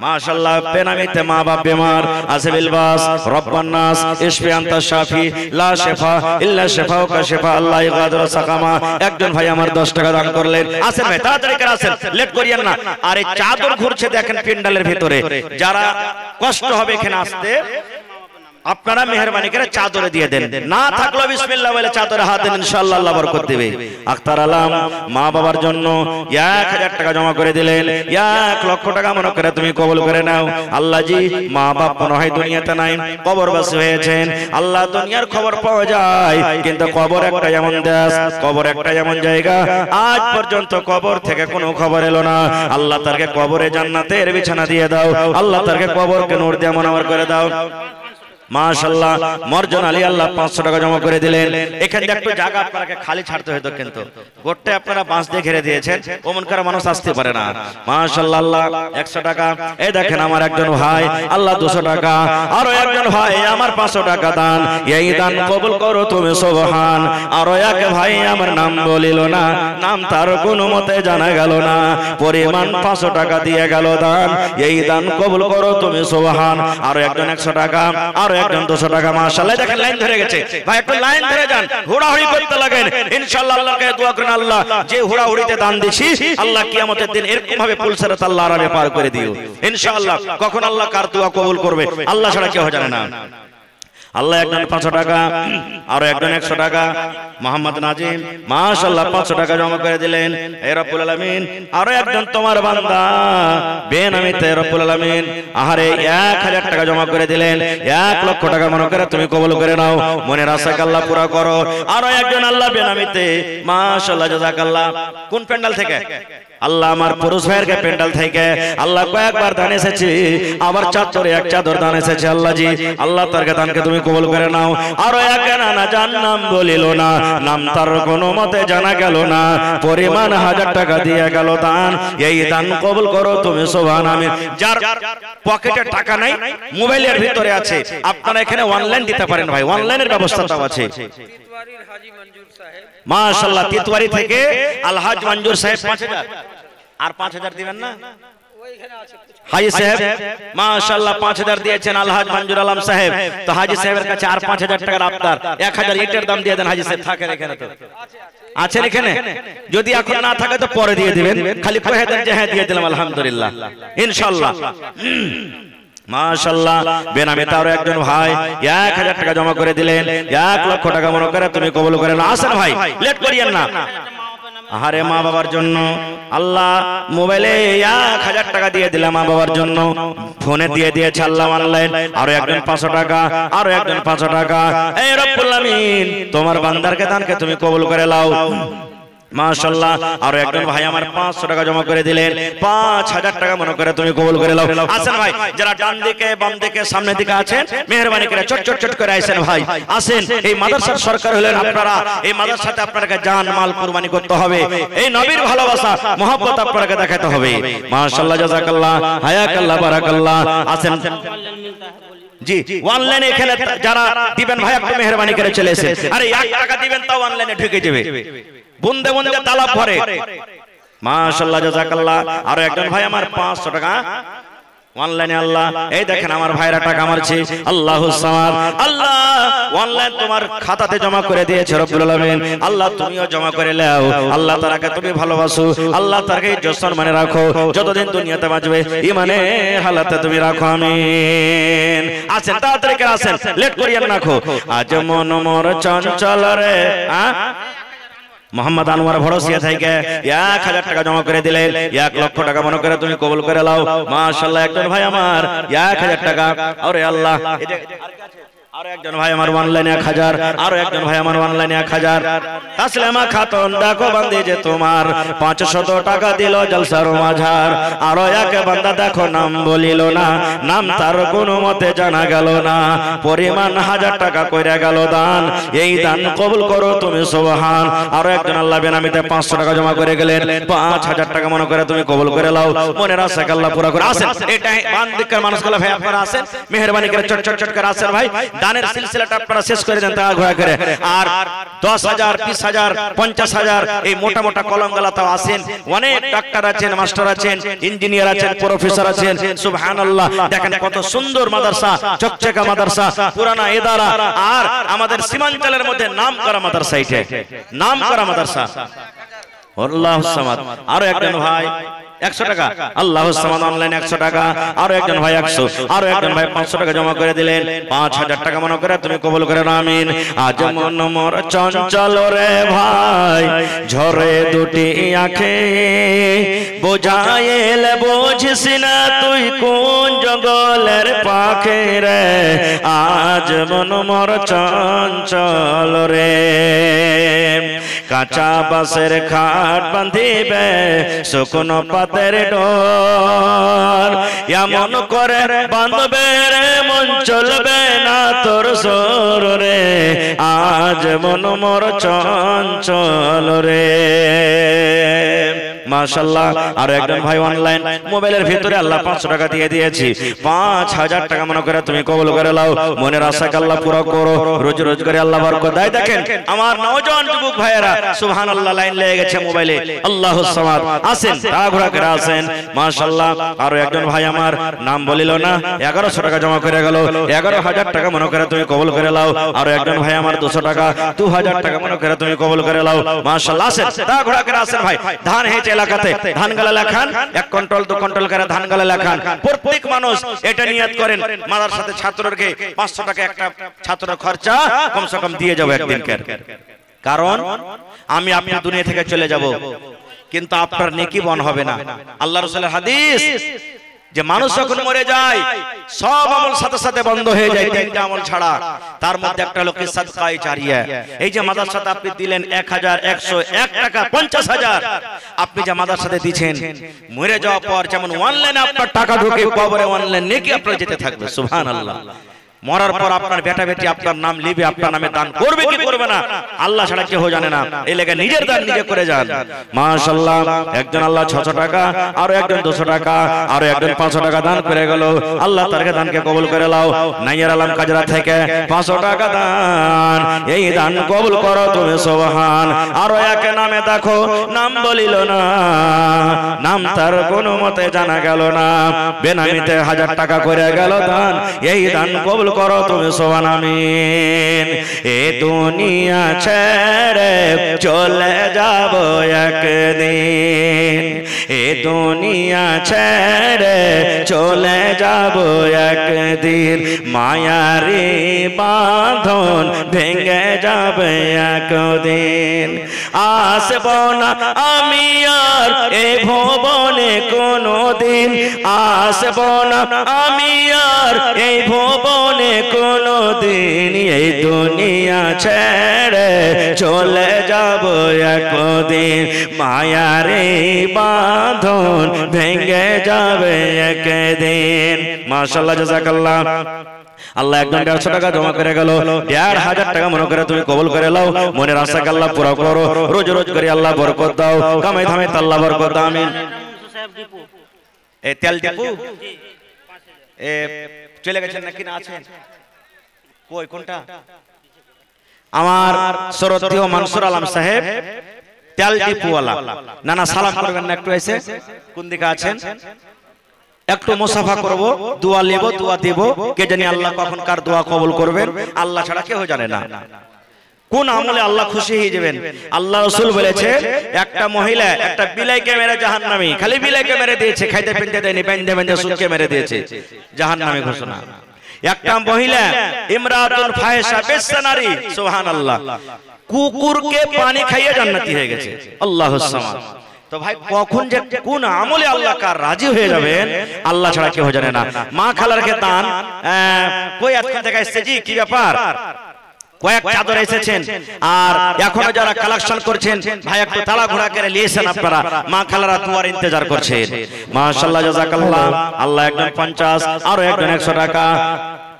মাশাআল্লাহ, বেনামিতে মা বাপ বেমার আছে, বিলবাস রব্বান নাস ইশফি আনতা শাফি লা শিফা ইল্লা শিফাউকা শিফা আল্লাহ ইগাদিরু সাকামা। একজন ভাই আমার 10 টাকা দান করলেন। আসেন ভাই, তাড়াতাড়ি করে আসেন, লেট করিয়েন না। আর এই চাদর ঘুরছে দেখেন প্যান্ডেলের ভিতরে, যারা কষ্ট হবে এখানে আসতে আপনারা মেহেরবানি করে চাদরে দিয়ে দেন, না থাকলো বিসমিল্লাহ বলে চাদরে হাত দেন, ইনশাআল্লাহ আল্লাহ বরকত দিবে। আখতার আলম মা বাবার জন্য 1000 টাকা জমা করে দিলেন, 1 লক্ষ টাকা মনে করে তুমি কবুল করে নাও। আল্লাহ জি, মা বাপ মনে হয় দুনিয়াতে নাই, কবরবাসী হয়েছেন। আল্লাহ, দুনিয়ার খবর পাওয়া যায় কিন্তু কবর একটা এমন দেশ, কবর একটা এমন জায়গা, আজ পর্যন্ত কবর থেকে কোনো খবর এলো না। আল্লাহ তারকে কবরে জান্নাতের বিছানা দিয়ে দাও, আল্লাহ তারকে কবরকে নূর দিয়ে মুনাওয়ার করে দাও। মাশাআল্লাহ, মর্জন আলী আল্লাহ 500 টাকা জমা করে দিলেন। এখানে একটু জায়গা আপনাকে খালি ছাড়তে হতো, কিন্তু গোটে আপনারা বাঁশ দিয়ে ঘিরে দিয়েছেন, ওমন করে মানুষ আসতে পারে না। মাশাআল্লাহ, আল্লাহ 100 টাকা। এই দেখেন আমার একজন ভাই আল্লাহ 200 টাকা, আরো একজন ভাই আমার 500 টাকা দান। এই দান কবুল করো তুমি সুবহান। আরো এক ভাই আমার নাম বলিল না, নাম তার কোনো মতে জানা গেল না, পরিমাণ 500 টাকা দিয়ে গেল দান। এই দান কবুল করো তুমি সুবহান। আরো একজন 100 টাকা, আরো একজন 200 টাকা। মাশাআল্লাহ, দেখেন লাইন ধরে গেছে ভাই, একটু লাইন ধরে যান, হুড়াহুড়ি করতে লাগেন। ইনশাআল্লাহ আল্লাহকে দোয়া করেন, আল্লাহ যে হুড়াহুড়িতে দান দিছি আল্লাহ কিয়ামতের দিন এরকম ভাবে পুলসিরাত আল্লাহ আরামে পার করে দিও ইনশাআল্লাহ। কখন আল্লাহ কার দোয়া কবুল করবে আল্লাহ ছাড়া কেউ জানে না। আল্লাহ একজন 500 টাকা, আরো একজন 100 টাকা। মোহাম্মদ নাজিম মাশাআল্লাহ 500 টাকা জমা করে দিলেন। হে রব্বুল আলামিন, আরো একজন তোমার বান্দা বেনামিতে রব্বুল আলামিন আহারে 1000 টাকা জমা করে দিলেন। 1 লক্ষ টাকা মনে করে তুমি কবুল করে নাও, মনের আশাকে আল্লাহ পুরা করো। আরো একজন আল্লাহ বেনামিতে মাশাআল্লাহ, জাযাকাল্লাহ। কোন প্যান্ডেল থেকে? আল্লাহ আমার পুরুষ ভাইয়ের প্যান্ডেল থেকে আল্লাহ কয়েকবার দান এসেছে, আবার চাদরে এক চাদর দান এসেছে। আল্লাহ জি, আল্লাহ তার দানকে তুমি কবুল করে নাও। আরো এক নানা যার নাম বলিল না, নাম তার কোনো মতে জানা গেল না, পরিমাণ 1000 টাকা দিয়ে গেল দান। এই দান কবুল করো তুমি সুবহান। আমিন। যার পকেটে টাকা নাই, মোবাইলের ভিতরে আছে, আপনারা এখানে অনলাইন দিতে পারেন ভাই, অনলাইনের ব্যবস্থাটাও আছে। মাশাআল্লাহ, তিতওয়ারি থেকে আলহাজ মঞ্জুর সাহেব 5000, আর 5000 দিবেন না হাজি সাহেব? মাশাআল্লাহ 5000 দিয়েছেন আলহাজ মঞ্জুর আলম সাহেব। তো হাজি সাহেবের কাছে আর 5000 টাকার আপনার 1000 ইটের দাম দিয়ে দেন। হাজি সাহেব থাকেন এখানে, তো আছেন এখানে? যদি এখন না থাকে তো পরে দিয়ে দিবেন, খালি কহে দেন যে হ্যাঁ দিয়ে দিলাম আলহামদুলিল্লাহ ইনশাআল্লাহ। মাশাআল্লাহ, বেনামিতে আরো একজন ভাই 1000 টাকা জমা করে দিলেন। 1 লক্ষ টাকা মনে করে তুমি কবুল করে নাও। আসেন ভাই, লেট করিয়েন না। আরে মা বাবার জন্য আল্লাহ মোবাইলে 1000 টাকা দিয়ে দিলাম, মা বাবার জন্য ফোনে দিয়ে দিয়েছে আল্লাহ অনলাইন। আরো একজন 500 টাকা, আরো একজন 500 টাকা। এই রব্বুল আমিন, তোমার বান্দারকে দানকে তুমি কবুল করে নাও। মাশাআল্লাহ, আরো একজন ভাই আমার 500 টাকা জমা করে দিলেন। 5000 টাকা মনে করে তুমি কবুল করে নাও। আসেন ভাই, যারা ডান দিকে বাম দিকে সামনে দিকে আছেন মেহেরবানি করে চট চট চট করে আসেন ভাই, আসেন। এই মাদ্রাসার সরকার হলেন আপনারা, এই মাদ্রাসাতে আপনাকে জান মাল কুরবানি করতে হবে, এই নবীর ভালোবাসা মহব্বত আপনাকে দেখাতে হবে। মাশাআল্লাহ, জাযাকাল্লাহ, হায়াকাল্লাহ, বারাকাল্লাহ। আসেন জি, অনলাইনে এখানে যারা দিবেন ভাই আপনি মেহেরবানি করে চলে এসেন। আরে 1 টাকা দিবেন তাও অনলাইনে ঢুকে যাবে, বুন্দে বুন্দে তালাব ভরে। মাশাআল্লাহ, জাযাকাল্লাহ। আরো একজন ভাই আমার 500 টাকা অনলাইনে। আল্লাহ, এই দেখেন আমার ভাইরা টাকা মারছে। আল্লাহুস সামাদ। আল্লাহ অনলাইন তোমার খাতাতে জমা করে দিয়েছে রব্বুল আলামিন। আল্লাহ তুমিও জমা করে নাও। আল্লাহ তাআলাকে তুমি ভালোবাসো, আল্লাহ তাকে ইজ্জত মানে রাখো, যতদিন দুনিয়াতে বাঁচবে ইমানে হালাতে তুমি রাখো। আমিন। আসেন তাড়াতাড়ি করে আসেন, লেট করিয়েন না। আজ মন মোর চঞ্চল রে। মোহাম্মদ আনোয়ার ভরসিয়া থেকে 1000 টাকা জমা করে দিলেন। 1 লক্ষ টাকা মনে করে তুমি কবুল করে নাও। মাশাআল্লাহ, একজন ভাই আমার 1000 টাকা। আরে আল্লাহ, আরো একজন ভাই আমার অনলাইনে 1000, আরো একজন ভাই আমার অনলাইনে 1000। তাসলিমা খাতুন দেখো বান্দি যে তোমার 500 টাকা দিল জলসার মাঝার। আরো এক বান্দা দেখো নাম বলিল না, নাম তার কোনো মতে জানা গেল না, পরিমাণ 1000 টাকা কইরা গেল দান। এই দান কবুল করো তুমি সুবহান। আরো একজন আল্লাহ বেনামিতে 500 টাকা জমা করে গেলেন, 5000 টাকা মনে করে তুমি কবুল করে লাও। মনের আশা আল্লাহ পুরো করে আসেন। এটা বান্দিকার মানুষগুলো ভাই আপনারা আসেন, মেহেরবানি করে চট চট চট করে আসেন ভাই। দানের সিলসিলাটা আপনারা শেষ করে দেন তা ঘোরা করে। আর 10,000, 20,000, 50,000 এই মোটা মোটা কলমগুলাতেও আসেন। অনেক ডাক্তার আছেন, মাস্টার আছেন, ইঞ্জিনিয়ার আছেন, প্রফেসর আছেন। সুবহানাল্লাহ, দেখেন কত সুন্দর মাদ্রাসা, চকচকা মাদ্রাসা, পুরানা ইদারা। আর আমাদের সীমাঞ্চলের মধ্যে নাম করা মাদ্রাসা, এটা নাম করা মাদ্রাসা। আল্লাহু সামাদ। আরো একজন ভাই 100 টাকা, আল্লাহু সামাদ অনলাইন 100 টাকা। আরো একজন ভাই 100, আরো একজন ভাই 500 টাকা জমা করে দিলেন। 5000 টাকা মনে করে তুমি কবুল করে নাও, আমিন। আজ মন মোর চঞ্চল রে ভাই, ঝরে দুটি আঁখে, বোঝাইল বুঝিস না তুই কোন জঙ্গলের পাখি রে। আজ মন মোর চঞ্চল রে, কাঁচা বাঁশের খাট বাঁধিবে শুকনো পাতের ডোর। এমন করে বাঁধবে রে মন চলবে না তোর সর রে। আজ মন মোর চঞ্চল রে। মাশাআল্লাহ। আর একজন ভাই অনলাইন মোবাইলের ভিতরে আল্লাহ 500 টাকা দিয়ে দিয়েছি, 5000 টাকা মনে করে তুমি কবুল করে লাও। মনের আশাকে আল্লাহ পুরো করো, রোজ রোজ করে আল্লাহ বরকত দেয়। দেখেন আমার নওজোয়ান যুবক ভাইয়েরা সুবহানাল্লাহ লাইন লেগে গেছে মোবাইলে। আল্লাহুস সামাদ, আসেন তাড়াহুড়া করে আসেন। মাশাআল্লাহ। আরো একজন ভাই আমার নাম বলিল না, 1100 টাকা জমা করে গেল, 11,000 টাকা মনে করে তুমি কবুল করে লাও। আরো একজন ভাই আমার 200 টাকা, 2000 টাকা মনে করে তুমি কবুল করে লাও। মাশাআল্লাহ, আসেন তাড়াহুড়া করে আসেন ভাই। ধান হেঁচে এলাকাতে ধান গালা লেখান, 1 কুইন্টাল 2 কুইন্টাল করে ধান গালা লেখান। প্রত্যেক মানুষ এটা নিয়ত করেন, মাদ্রাসাতে ছাত্রকে 500 টাকা একটা ছাত্র খরচা কমসে কম দিয়ে যাবো একদিনকার। কারণ আমি আপনি দুনিয়া থেকে চলে যাব, কিন্তু আপনার নেকি বন হবে না। আল্লাহ রাসূলের হাদিস যে মানুষ যখন মরে যায় সব আমল সাথে সাথে বন্ধ হয়ে যায়, 3টা আমল ছাড়া। তার মধ্যে একটা হলো সাদকায়ে জারিয়া। এই যে মাদ্রাসাতে আপনি দিলেন 1000, 101 টাকা, 50,000 আপনি যে মাদ্রাসাতে দিবেন, মরে যাওয়ার পর যেমন অনলাইনে আপনার টাকা ঢোকে, কবরে অনলাইন নেকি আপনার যেতে থাকবে। সুবহানাল্লাহ। মরার পর আপনার বেটা বেটি আপনার নাম লিবে, আপনার নামে দান করবে কি করবে না আল্লাহ ছাড়া কেউ জানে না। এই লেগে নিজের দান নিজে করে যান। মাশাআল্লাহ। একজন আল্লাহ 600 টাকা, আরো একজন 200 টাকা, আরো একজন 500 টাকা দান করে গেল। আল্লাহ তার দানকে কবুল করে লাও। নাইয়ার আলম কাজরা থেকে 500 টাকা দান, এই দান কবুল করো তুমি সুবহান। আরো এক নামে দেখো নাম বলিল না, নাম তার কোনো মতে জানা গেল না, বেনামিতে 1000 টাকা করে গেল দান, এই দান কবুল করো তুমি সুবহান, আমিন। এ দুনিয়া ছেড়ে চলে যাব একদিন, এ দুনিয়া ছেড়ে চলে যাব একদিন, মায়ারি বাঁধন ভেঙে যাবে একদিন। আসব না আমি আর এ ভুবনে কোনদিন, আসব না আমি আর এই ভুবনে কোনদিন, এই দুনিয়া ছেড়ে চলে যাব একদিন, মায়ারে বাঁধন ভেঙে যাবে একদিন। মাশাআল্লাহ, জাযাকাল্লাহ। আল্লাহ একদম 150 টাকা জমা করে গেল, 1,500 টাকা মনে করে তুমি কবুল করে লাও। মনের আশাকে আল্লাহ পুরো করো, রোজ রোজ করে আল্লাহ বরকত দাও, কামাই ধামে আল্লাহ বরকত দাও, আমিন। এ তেল ডিপু এ চলে গেছেন নাকি না আছেন? কই কোনটা? আমার শ্রদ্ধেয় মানসুর আলম সাহেব তেল ডিপুওয়ালা। না না সালাম করবেন না, একটু এসে কোন দিকে আছেন একটু মুসাফা করব, দোয়া নেব, দোয়া দেব। কে জানি আল্লাহ কখন কার দোয়া কবুল করবেন, আল্লাহ ছাড়া কেউ জানে না। কোন আমলে আল্লাহ খুশি হয়ে যাবেন। আল্লাহ রাসূল বলেছে একটা মহিলা একটা বিলাইকে মেরে জাহান্নামী, খালি বিলাইকে মেরে দিয়েছে, খাইতে পিনতে দেয়নি, বেঁধে বেঁধে সুদকে মেরে দিয়েছে, জাহান্নামী ঘোষণা। একটা মহিলা ইমরাতুল ফাহিশা, বেশ্যা নারী, সুবহানাল্লাহ, কুকুরকে পানি খাইয়ে জান্নাতি হয়ে গেছে। আল্লাহুস সামাদ। তো ভাই কখন যে কোন আমলে আল্লাহ কার রাজি হয়ে যাবেন আল্লাহ ছাড়া কেউ জানে না। মা খালারকে দান কই আজকে থেকে এসেছে জি কি ব্যাপার, কয়েক চাদর এসেছেন আর এখনো যারা কালেকশন করছেন ভাই একটু তালা ঘোড়া করে নিয়েছেন আপনারা, মা খালারা দুয়ার ইন্তজার করছেন। মাশাআল্লাহ জাযাকাল্লাহ। আল্লাহ একজন 50 আর একজন 100 টাকা।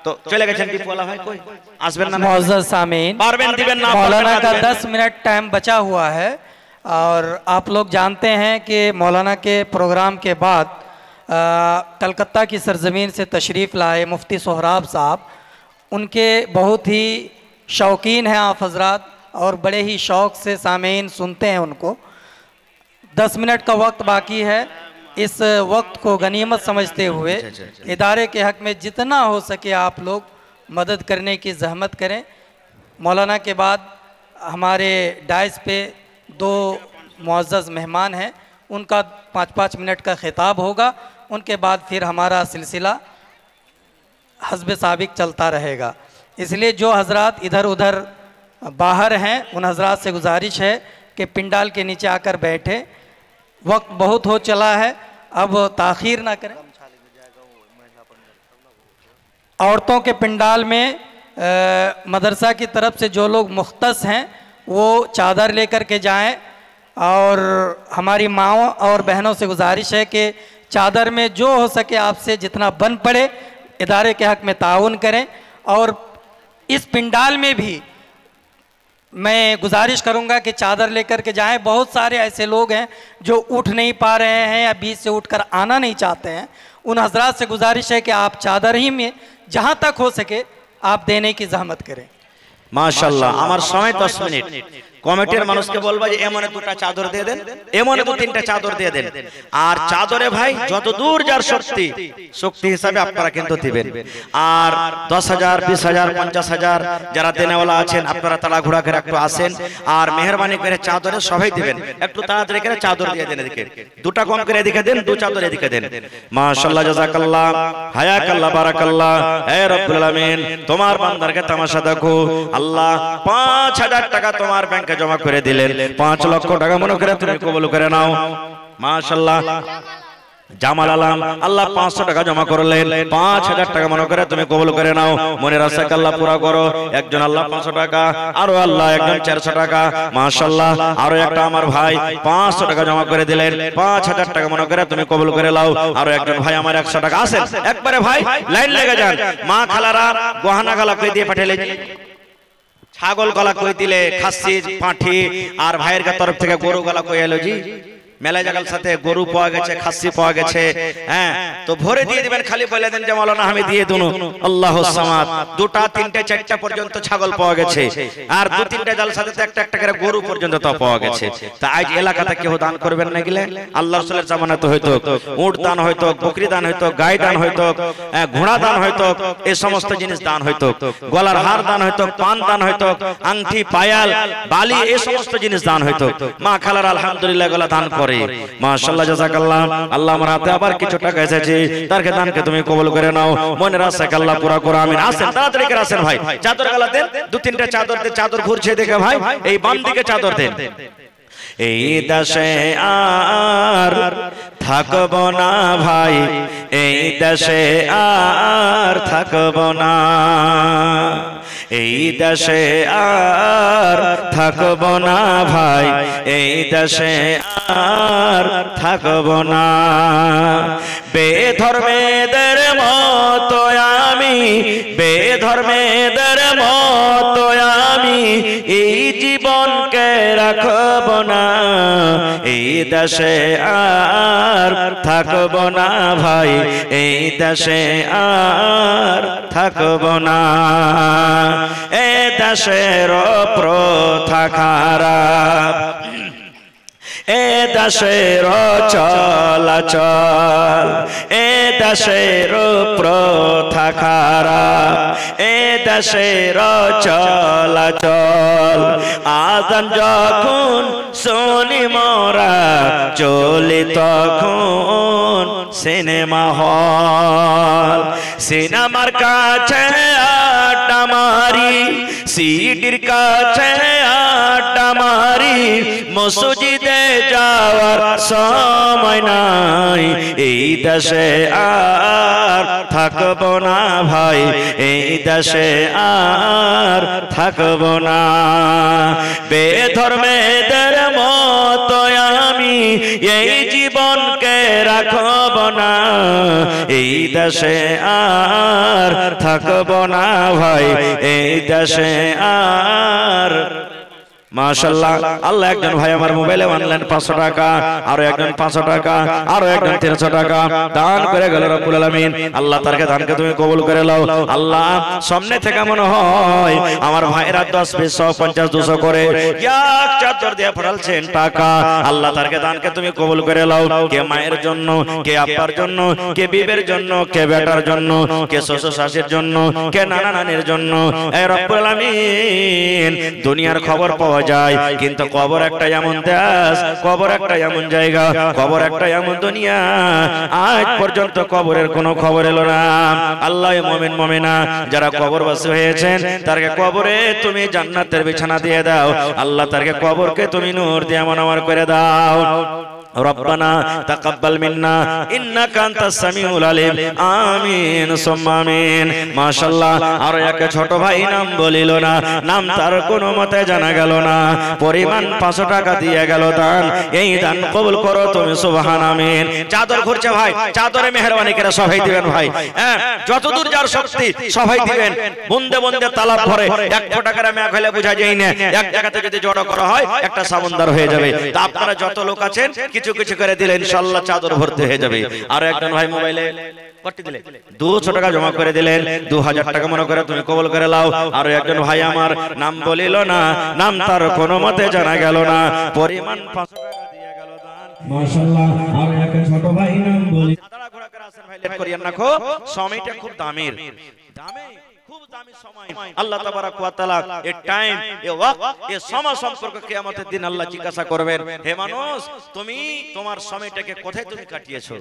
तो चले गए दीपवाला भाई कोई आसबेन ना मुअज़्ज़ज़ सामीन पारबेन दिबेन ना मौलाना का 10 मिनट टाइम बचा हुआ है और आप लोग जानते हैं कि मौलाना के प्रोग्राम के बाद कलकत्ता की सरजमीन से तशरीफ़ लाए मुफ्ती सोहराब साहब, उनके बहुत ही शौकीन हैं आप हजरात और बड़े ही शौक़ से सामीन सुनते हैं उनको। 10 मिनट का वक्त बाकी है, इस वक्त को गनीमत समझते हुए इदारे के हक़ में जितना हो सके आप लोग मदद करने की ज़हमत करें। मौलाना के बाद हमारे डाइस पे 2 मुअज़्ज़ज़ मेहमान हैं, उनका 5-5 मिनट का खिताब होगा, उनके बाद फिर हमारा सिलसिला हस्ब साबिक चलता रहेगा। इसलिए जो हजरात इधर उधर बाहर हैं उन हजरात से गुजारिश है कि पिंडाल के नीचे आकर बैठे, वक्त बहुत हो चला है, अब ताख़ीर ना करें। औरतों के पिंडाल में मदरसा की तरफ से जो लोग मुख्तस हैं वो चादर लेकर के जाएं और हमारी माओं और बहनों से गुजारिश है कि चादर में जो हो सके आपसे जितना बन पड़े इदारे के हक़ में ताउन करें। और इस पिंडाल में भी मैं गुजारिश करूंगा कि चादर लेकर के जाएं। बहुत सारे ऐसे लोग हैं जो उठ नहीं पा रहे हैं या बीच से उठकर आना नहीं चाहते हैं, उन हजरात से गुजारिश है कि आप चादर ही में जहां तक हो सके आप देने की ज़हमत करें। माशाल्लाह। আমার সময় 10 মিনিট। কমিটির মানুষকে বলবো যে এমনে দুটো চাদর দিয়ে দেন, এমনে 2-3টা চাদর দিয়ে দেন। আর চাদরে ভাই যত দূর যার শক্তি শক্তি হিসাবে আপনারা কিন্তু দিবেন। আর 10,000 20,000 50,000 যারা দেনেওয়ালা আছেন আপনারা তাড়া ঘোড়া করে একটু আসেন আর মেহেরবানি করে চাদরে সবাই দিবেন, একটু তাড়াতাড়ি করে চাদর দিয়ে দেন। এদিকে দুটো কম করে এদিকে দেন, 2 চাদর এদিকে দেন। মাশাআল্লাহ জাযাকাল্লাহ হায়াকাল্লাহ বারাকাল্লাহ। হে রব্বুল আলামিন তোমার বান্দারকে তামাশা দেখো আল্লাহ 5,000 টাকা তোমার ব্যাংকে জমা করে দিলেন, 5 লক্ষ টাকা মনে করে তুমি কবুল করে নাও। মাশাআল্লাহ। জামাল আলম আল্লাহ 500 টাকা জমা করলেন, 5,000 টাকা মনে করে তুমি কবুল করে নাও। মনের আশাকে আল্লাহ পুরা করো। একজন আল্লাহ 500 টাকা, আরো আল্লাহ একজন 400 টাকা। মাশাআল্লাহ। আরো একটা আমার ভাই 500 টাকা জমা করে দিলেন, 5,000 টাকা মনে করে তুমি কবুল করে নাও। আরো একজন ভাই আমার 100 টাকা। আসেন একবারে ভাই লাইন লেগে যান। মা খালারা গহনা গালা কই দিয়ে পাঠালে, ছাগল গলা কই দিলে, খাসি পাঁঠি, আর ভাইয়ের তরফ থেকে গরু গলা কই এলো জি। মেলা জায়গার সাথে গরু পাওয়া গেছে, খাসি পাওয়া গেছে, হ্যাঁ তো ভরে দিয়ে দিবেন। খালি বলে দেন যে মাওলানা আমি দিয়ে দুনু আল্লাহুস সামাদ। 2টা 3টে 4টা পর্যন্ত ছাগল পাওয়া গেছে আর 2-3টা জাল সাথে একটা একটা করে গরু পর্যন্ত তো পাওয়া গেছে। তা আজ এলাকাতে কেউ দান করবেন না গেলে আল্লাহ রাসূলের জামানাতে হয়তো উট দান হয়তো, বকরি দান হয়তো, গাই দান হয়তো, ঘোড়া দান হয়তো, এই সমস্ত জিনিস দান হয়তো, গলার হার দান হয়তো, পান দান হয়তো, আংটি পায়াল বালি এই সমস্ত জিনিস দান হয়তো। মা খালারা আলহামদুলিল্লাহ গলা দান করে। মাশাআল্লাহ জাযাকাল্লাহ। আল্লাহ আমার হাতে আবার কিছু টাকা এসেছে, তার দানকে তুমি কবুল করে নাও। মনের আশাকে আল্লাহ পুরা করো আমিন। আসেন তাড়াতাড়ি করে আসেন ভাই, চাদর গালা দেন, 2-3টা চাদর দেন। চাদর ঘুরছে দেখে ভাই এই বাম দিকে চাদর দেন। এই দেশে আর থাকব না ভাই, এই দেশে আর থাকব না, এই দেশে আর থাকব না ভাই, এই দেশে আর থাকব না। বেধর্মেদের মতো আমি, বেধর্মেদের মতো আমি এই জীবনকে রাখব না, এই দেশে আর থাকব না ভাই, এই দেশে আর থাকব না। এ দেশের প্রথা খারাপ, এ দেশের চলাচল, এ দেশের প্রথা খারাপ, এ দেশের চলাচল। আজান যখন শুনি মোরা চলি তখন সিনেমা হল, সিনেমার কাছে আড্ডা মারি, সিডির কাছে আড্ডা আমারি মসজিদে যাওয়ার সময় নাই, এই দেশে আর থাকবো না ভাই, এই দেশে আর থাকবো না। বেধর্মেদের মতো আমি এই জীবনকে রাখব না, এই দেশে আর থাকবো না ভাই, এই দেশে আর। মাশাআল্লাহ, আল্লাহ একজন ভাই আমার মোবাইলে আনলেন 500 টাকা, আরো একজন 500 টাকা, আরো একজন 300 টাকা দান করে গেল রব্বুল আলামিন। আল্লাহ তারকে দানকে তুমি কবুল করে নাও। আল্লাহ সামনে থেকে মনে হয় আমার ভাইরা 10 20 150 200 করে এক চাদর দিয়ে ফেলছেন টাকা। আল্লাহ তারকে দানকে তুমি কবুল করে নাও। কে মায়ের জন্য, কে আব্বার জন্য, কে বিবের জন্য, কে বেটার জন্য, কে শ্বশুর শাশুড়ির জন্য, কে নানা নানির জন্য। এ রব্বুল আলামিন, দুনিয়ার খবর পাওয়া যায় কিন্তু কবর একটা এমন দেশ, কবর একটা এমন জায়গা, কবর একটা এমন দুনিয়া, আজ পর্যন্ত কবরের কোনো খবর এলো না। আল্লাহ মুমিন মুমিনা যারা কবরবাসী হয়েছেন তারকে কবরে তুমি জান্নাতের বিছানা দিয়ে দাও। আল্লাহ তারকে কবরকে তুমি নূর দিয়ে আমার করে দাও। রব্বানা তাকাব্বাল মিন্না ইন্নাকা আনতাস সামিউল আলিম, আমিন সুম্মা আমিন। মাশাআল্লাহ, আর এক ছোট ভাই নাম বলিল না, নাম তার কোনো মতে জানা গেল না, পরিমাণ 500 টাকা দিয়ে গেল দান। এই দান কবুল করো তুমি, সুবহান আমিন। চাদর ঘুরছে ভাই, চাদরে মেহেরবানি করে সবাই দিবেন ভাই, হ্যাঁ যতদূর যার শক্তি সবাই দিবেন। বন্দে বন্দে তালাব ভরে 1 ফোঁটা করে মেঘ হলে বোঝা যায় না, এক জায়গাতে যদি জড়ো করা হয় একটা সমুদ্র হয়ে যাবে। তা আপনারা যত লোক আছেন কিছু কিছু করে দিলে ইনশাআল্লাহ চাদর ভর্তি হয়ে যাবে। আর একজন ভাই মোবাইলে কত দিলে 200 টাকা জমা করে দিলেন, 2000 টাকা মনে করে তুমি কবুল করে নাও। আর একজন ভাই আমার নাম বলিল না, নাম তার কোনো মতে জানা গেল না, পরিমাণ 500 টাকা দিয়ে গেল দান। মাশাআল্লাহ, আর এক ছোট ভাই নাম বলি তাড়া ঘোড়া করে আসেন ভাই, লেট করিয়েন না, খো সময়টা খুব দামের, দামে খুব দামি সময়। আল্লাহ তাবারাক ওয়া তাআলা এই টাইম, এই ওয়াক্ত, এই সময় সম্পর্কে কিয়ামতের দিন আল্লাহ জিজ্ঞাসা করবেন, হে মানুষ তুমি তোমার সময়টাকে কোথায় তুমি কাটিয়েছো,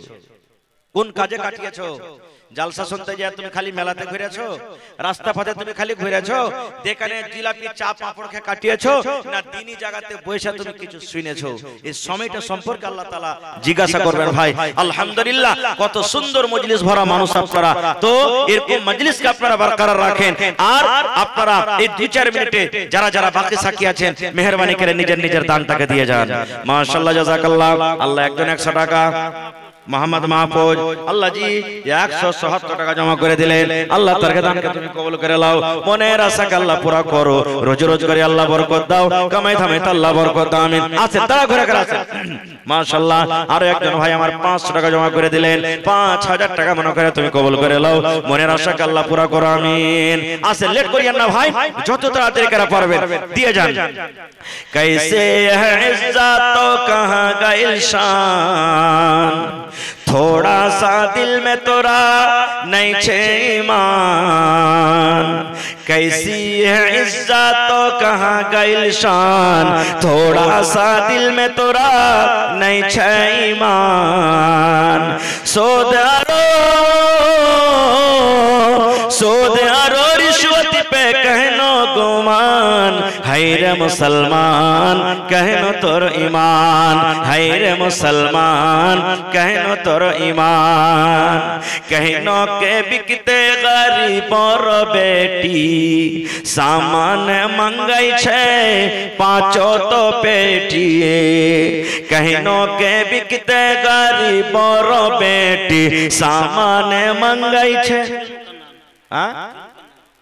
কোন কাজে কাটিয়েছো? জালসা শুনতে যায় তুমি খালি মেলাতে ঘুরেছো, রাস্তা পথে তুমি খালি ঘুরেছো, দোকানে জিলাপি চা পাপড় খেয়ে কাটিয়েছো, না দিনী জায়গাতে বসে তুমি কিছু শুনেছো? এই সময়টা সম্পর্কে আল্লাহ তাআলা জিজ্ঞাসা করবেন ভাই। আলহামদুলিল্লাহ, কত সুন্দর মজলিস ভরা মানুষ আপনারা। তো এরকম মজলিসকে আপনারা বরকরার রাখেন। আর আপনারা এই 2-4 মিনিটে যারা যারা বাকি সাকি আছেন মেহেরবানি করে নিজের নিজের দানটাকে দিয়ে যান। মাশাআল্লাহ, জাযাকাল্লাহ। আল্লাহ একজন 100 টাকা, মোহাম্মদ মাহফুজ আল্লাহ জি 177 টাকা জমা করে দিলেন। আল্লাহ তার দানকে তুমি কবুল করে নাও, মনের আশাকে আল্লাহ পুরা করো, রোজ রোজ করে আল্লাহ বরকত দাও, কামাই ধামে আল্লাহ বরকত দাও, আমিন। আছে তারা ঘুরে করে আছে মাশাআল্লাহ। আর একজন ভাই আমার 500 টাকা জমা করে দিলেন, 5000 টাকা মনে করে তুমি কবুল করে নাও, মনের আশাকে আল্লাহ পুরা করো, আমিন। আছে লেট করিয়েন না ভাই, যত তাড়াতাড়ি করে পারবেন দিয়ে যান। कैसे है इज्जत तो कहाँ गइल शान, थोड़ा सा दिल में तोरा नहीं छे ईमान, कैसी है इज्जत तो कहाँ गइल शान, थोड़ा सा दिल में तोरा नहीं छे ईमान, सोदारो रिश्वत पे कहनो गुमान, हैरे मुसलमान कहनो तोर ईमान, हैरे मुसलमान कहनो तोर ईमान, कहनो के बिकते गरीबों बेटी, सामान मंगाई छे 5 तो पेटिए, कहनो के बिकते गरीबों बेटी, सामान मंगाई छे।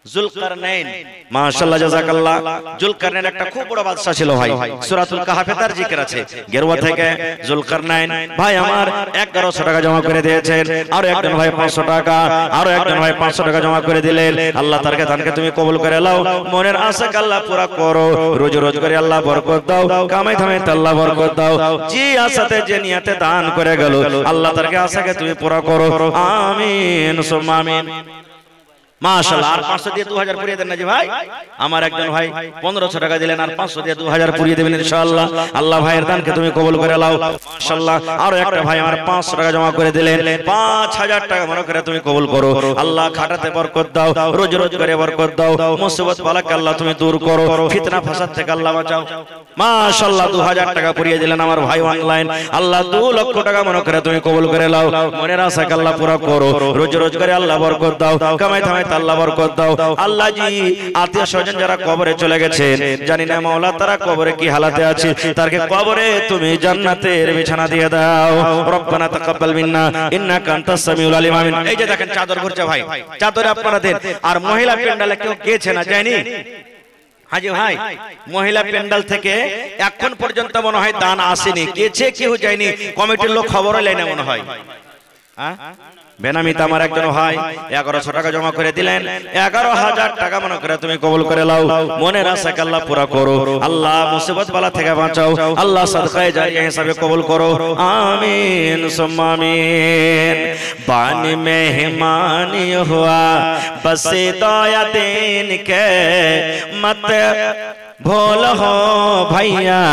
जुलकरनैन, माशाআল্লাহ জাযাকাল্লাহ। जुलकरनैन একটা খুব বড় বাদশা ছিল ভাই, সূরাতুল কাহফে তার জিকির আছে। গেরুয়া থেকে जुलकरनैन ভাই আমার 1100 টাকা জমা করে দিয়েছেন। আর একজন ভাই 500 টাকা, আর একজন ভাই 500 টাকা জমা করে দিলেন। আল্লাহ তার দানকে তুমি কবুল করে নাও, মনের আশাকে আল্লাহ পুরা করো, রোজ রোজ করে আল্লাহ বরকত দাও, কামাই ধামে আল্লাহ বরকত দাও। যে আশাতে যে নিয়তে দান করে গেল আল্লাহ তার আশাকে তুমি পুরা করো, আমিন সুম্মা আমিন। মাশাআল্লাহ। আর 500 দিয়ে 2000 পুরিয়ে দেন না জি ভাই। আমার একজন ভাই 1500 টাকা দিলেন, আর 500 দিয়ে 2000 পুরিয়ে দেবেন ইনশাআল্লাহ। আল্লাহ ভাইয়ের দানকে তুমি কবুল করে নাও মাশাআল্লাহ। আর একটা ভাই আমার 500 টাকা জমা করে দিলেন, 5000 টাকা মনে করে তুমি কবুল করো। আল্লাহ খাটাতে বরকত দাও, রোজ রোজ করে বরকত দাও, মুসিবত বালাকে আল্লাহ তুমি দূর করো, ফিতনা ফাসাদ থেকে আল্লাহ বাঁচাও মাশাআল্লাহ। 2000 টাকা পুরিয়ে দিলেন আমার ভাই অনলাইন। আল্লাহ 2 লক্ষ টাকা মনে করে তুমি কবুল করে নাও, মনের আশাকে আল্লাহ পুরো করো, রোজ রোজ করে আল্লাহ বরকত দাও, কামাই থামাই আল্লাহ বরকত দাও। আল্লাহ জি আত্মীয় স্বজন যারা কবরে চলে গেছে, জানি না মাওলা তারা কবরে কি হালাতে আছে, তারকে কবরে তুমি জান্নাতের বিছানা দিয়ে দাও। রব্বানা তাকাব্বাল মিন্না ইন্নাকা আনতাস সামিউল আলিম। আমিন। এই যে দেখেন চাদর ঘুরছে ভাই, চাদরে আপনারা দেন। আর মহিলা প্যান্ডালে কেউ গেছে না যায়নি হাজি ভাই, মহিলা প্যান্ডাল থেকে এখন পর্যন্ত মনে হয় দান আসেনি, গেছে কেউ যায়নি, কমিটির লোক খবরও লেয় না মনে হয়। হ্যাঁ বেনামিতে আমার একজন ভাই 1100 টাকা জমা করে দিলেন, 11000 টাকা মনে করে তুমি কবুল করে নাও, মনের আশাকে আল্লাহ পুরা করো, আল্লাহ মুসিবত বালা থেকে বাঁচাও, আল্লাহ সাদকায়ে জারিয়া হিসাবে কবুল করো। আমিন সুম্মা আমিন। বানি মেহমানি হুয়া বসে দয়া দেন কে মত भोल हो भैया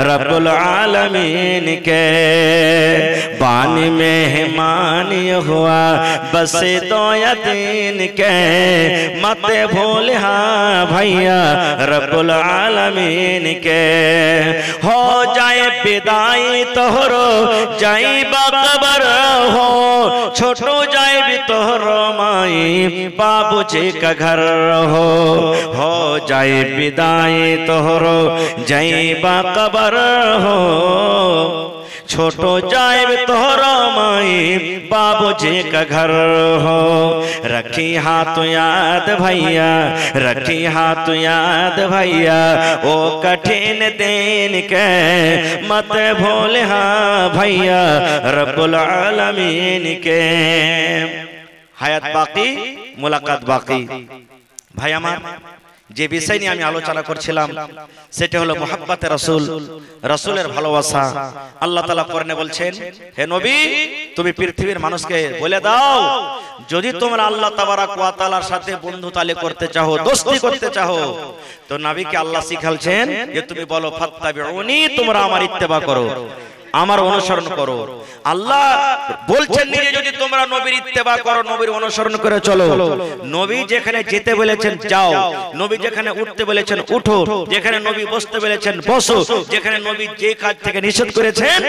रब्बुल आलमीन के बानी मेहमानी हुआ बसे दो दिन के मत भूल हाँ भैया रब्बुल आलमीन के। हो जाए विदाई तोहरो जाई बकबर हो, छोटो जाए भी तोहरो माई बाबूजी का घर हो जाए विदाई तोहरो जाइबा कबर हो, छोटो जाइब तोहरो माई बाबूजी का घर हो। रखी हाथ याद भैया, रखी हाथ याद भैया ओ कठिन दिन के मत भूल हाँ भैया रब्बुल आलमीन के। হায়াত বাকি মুলাকাত বাকি। ভাই আমার যে বিষয় নিয়ে আমি আলোচনা করছিলাম সেটা হলো মুহাব্বতে রাসূল, রাসূলের ভালোবাসা। আল্লাহ তাআলা কোরআনে বলছেন, হে নবী তুমি পৃথিবীর মানুষকে বলে দাও, যদি তোমরা আল্লাহ তাবারাক ওয়া তাআলার সাথে বন্ধুতালি করতে চাও, দোস্তি করতে চাও, তো নবীকে আল্লাহ শিখালছেন যে তুমি বলো ফাত্তাবিউনি, তোমরা আমার ইত্তেবা করো, আমার অনুসরণ করো। আল্লাহ বলছেন নিজে যদি তোমরা নবীর ইত্তেবা করো, নবীর অনুসরণ করে চলো, নবী যেখানে যেতে বলেছেন যাও, নবী যেখানে উঠতে বলেছেন উঠো, যেখানে নবী বসতে বলেছেন বসো, যেখানে নবী যে কাজ থেকে নিষেধ করেছেন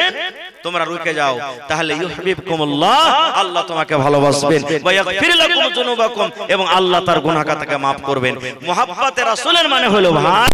তোমরা রুকে যাও, তাহলে ইউহিব্বুকুমুল্লাহ, আল্লাহ তোমাকে ভালোবাসবেন, ওয়া ইয়াগফির লাকুম যুনুবাকুম, এবং আল্লাহ তার গুনাহকে মাফ করবেন। মুহাব্বতে রাসূলের মানে হলো ভাই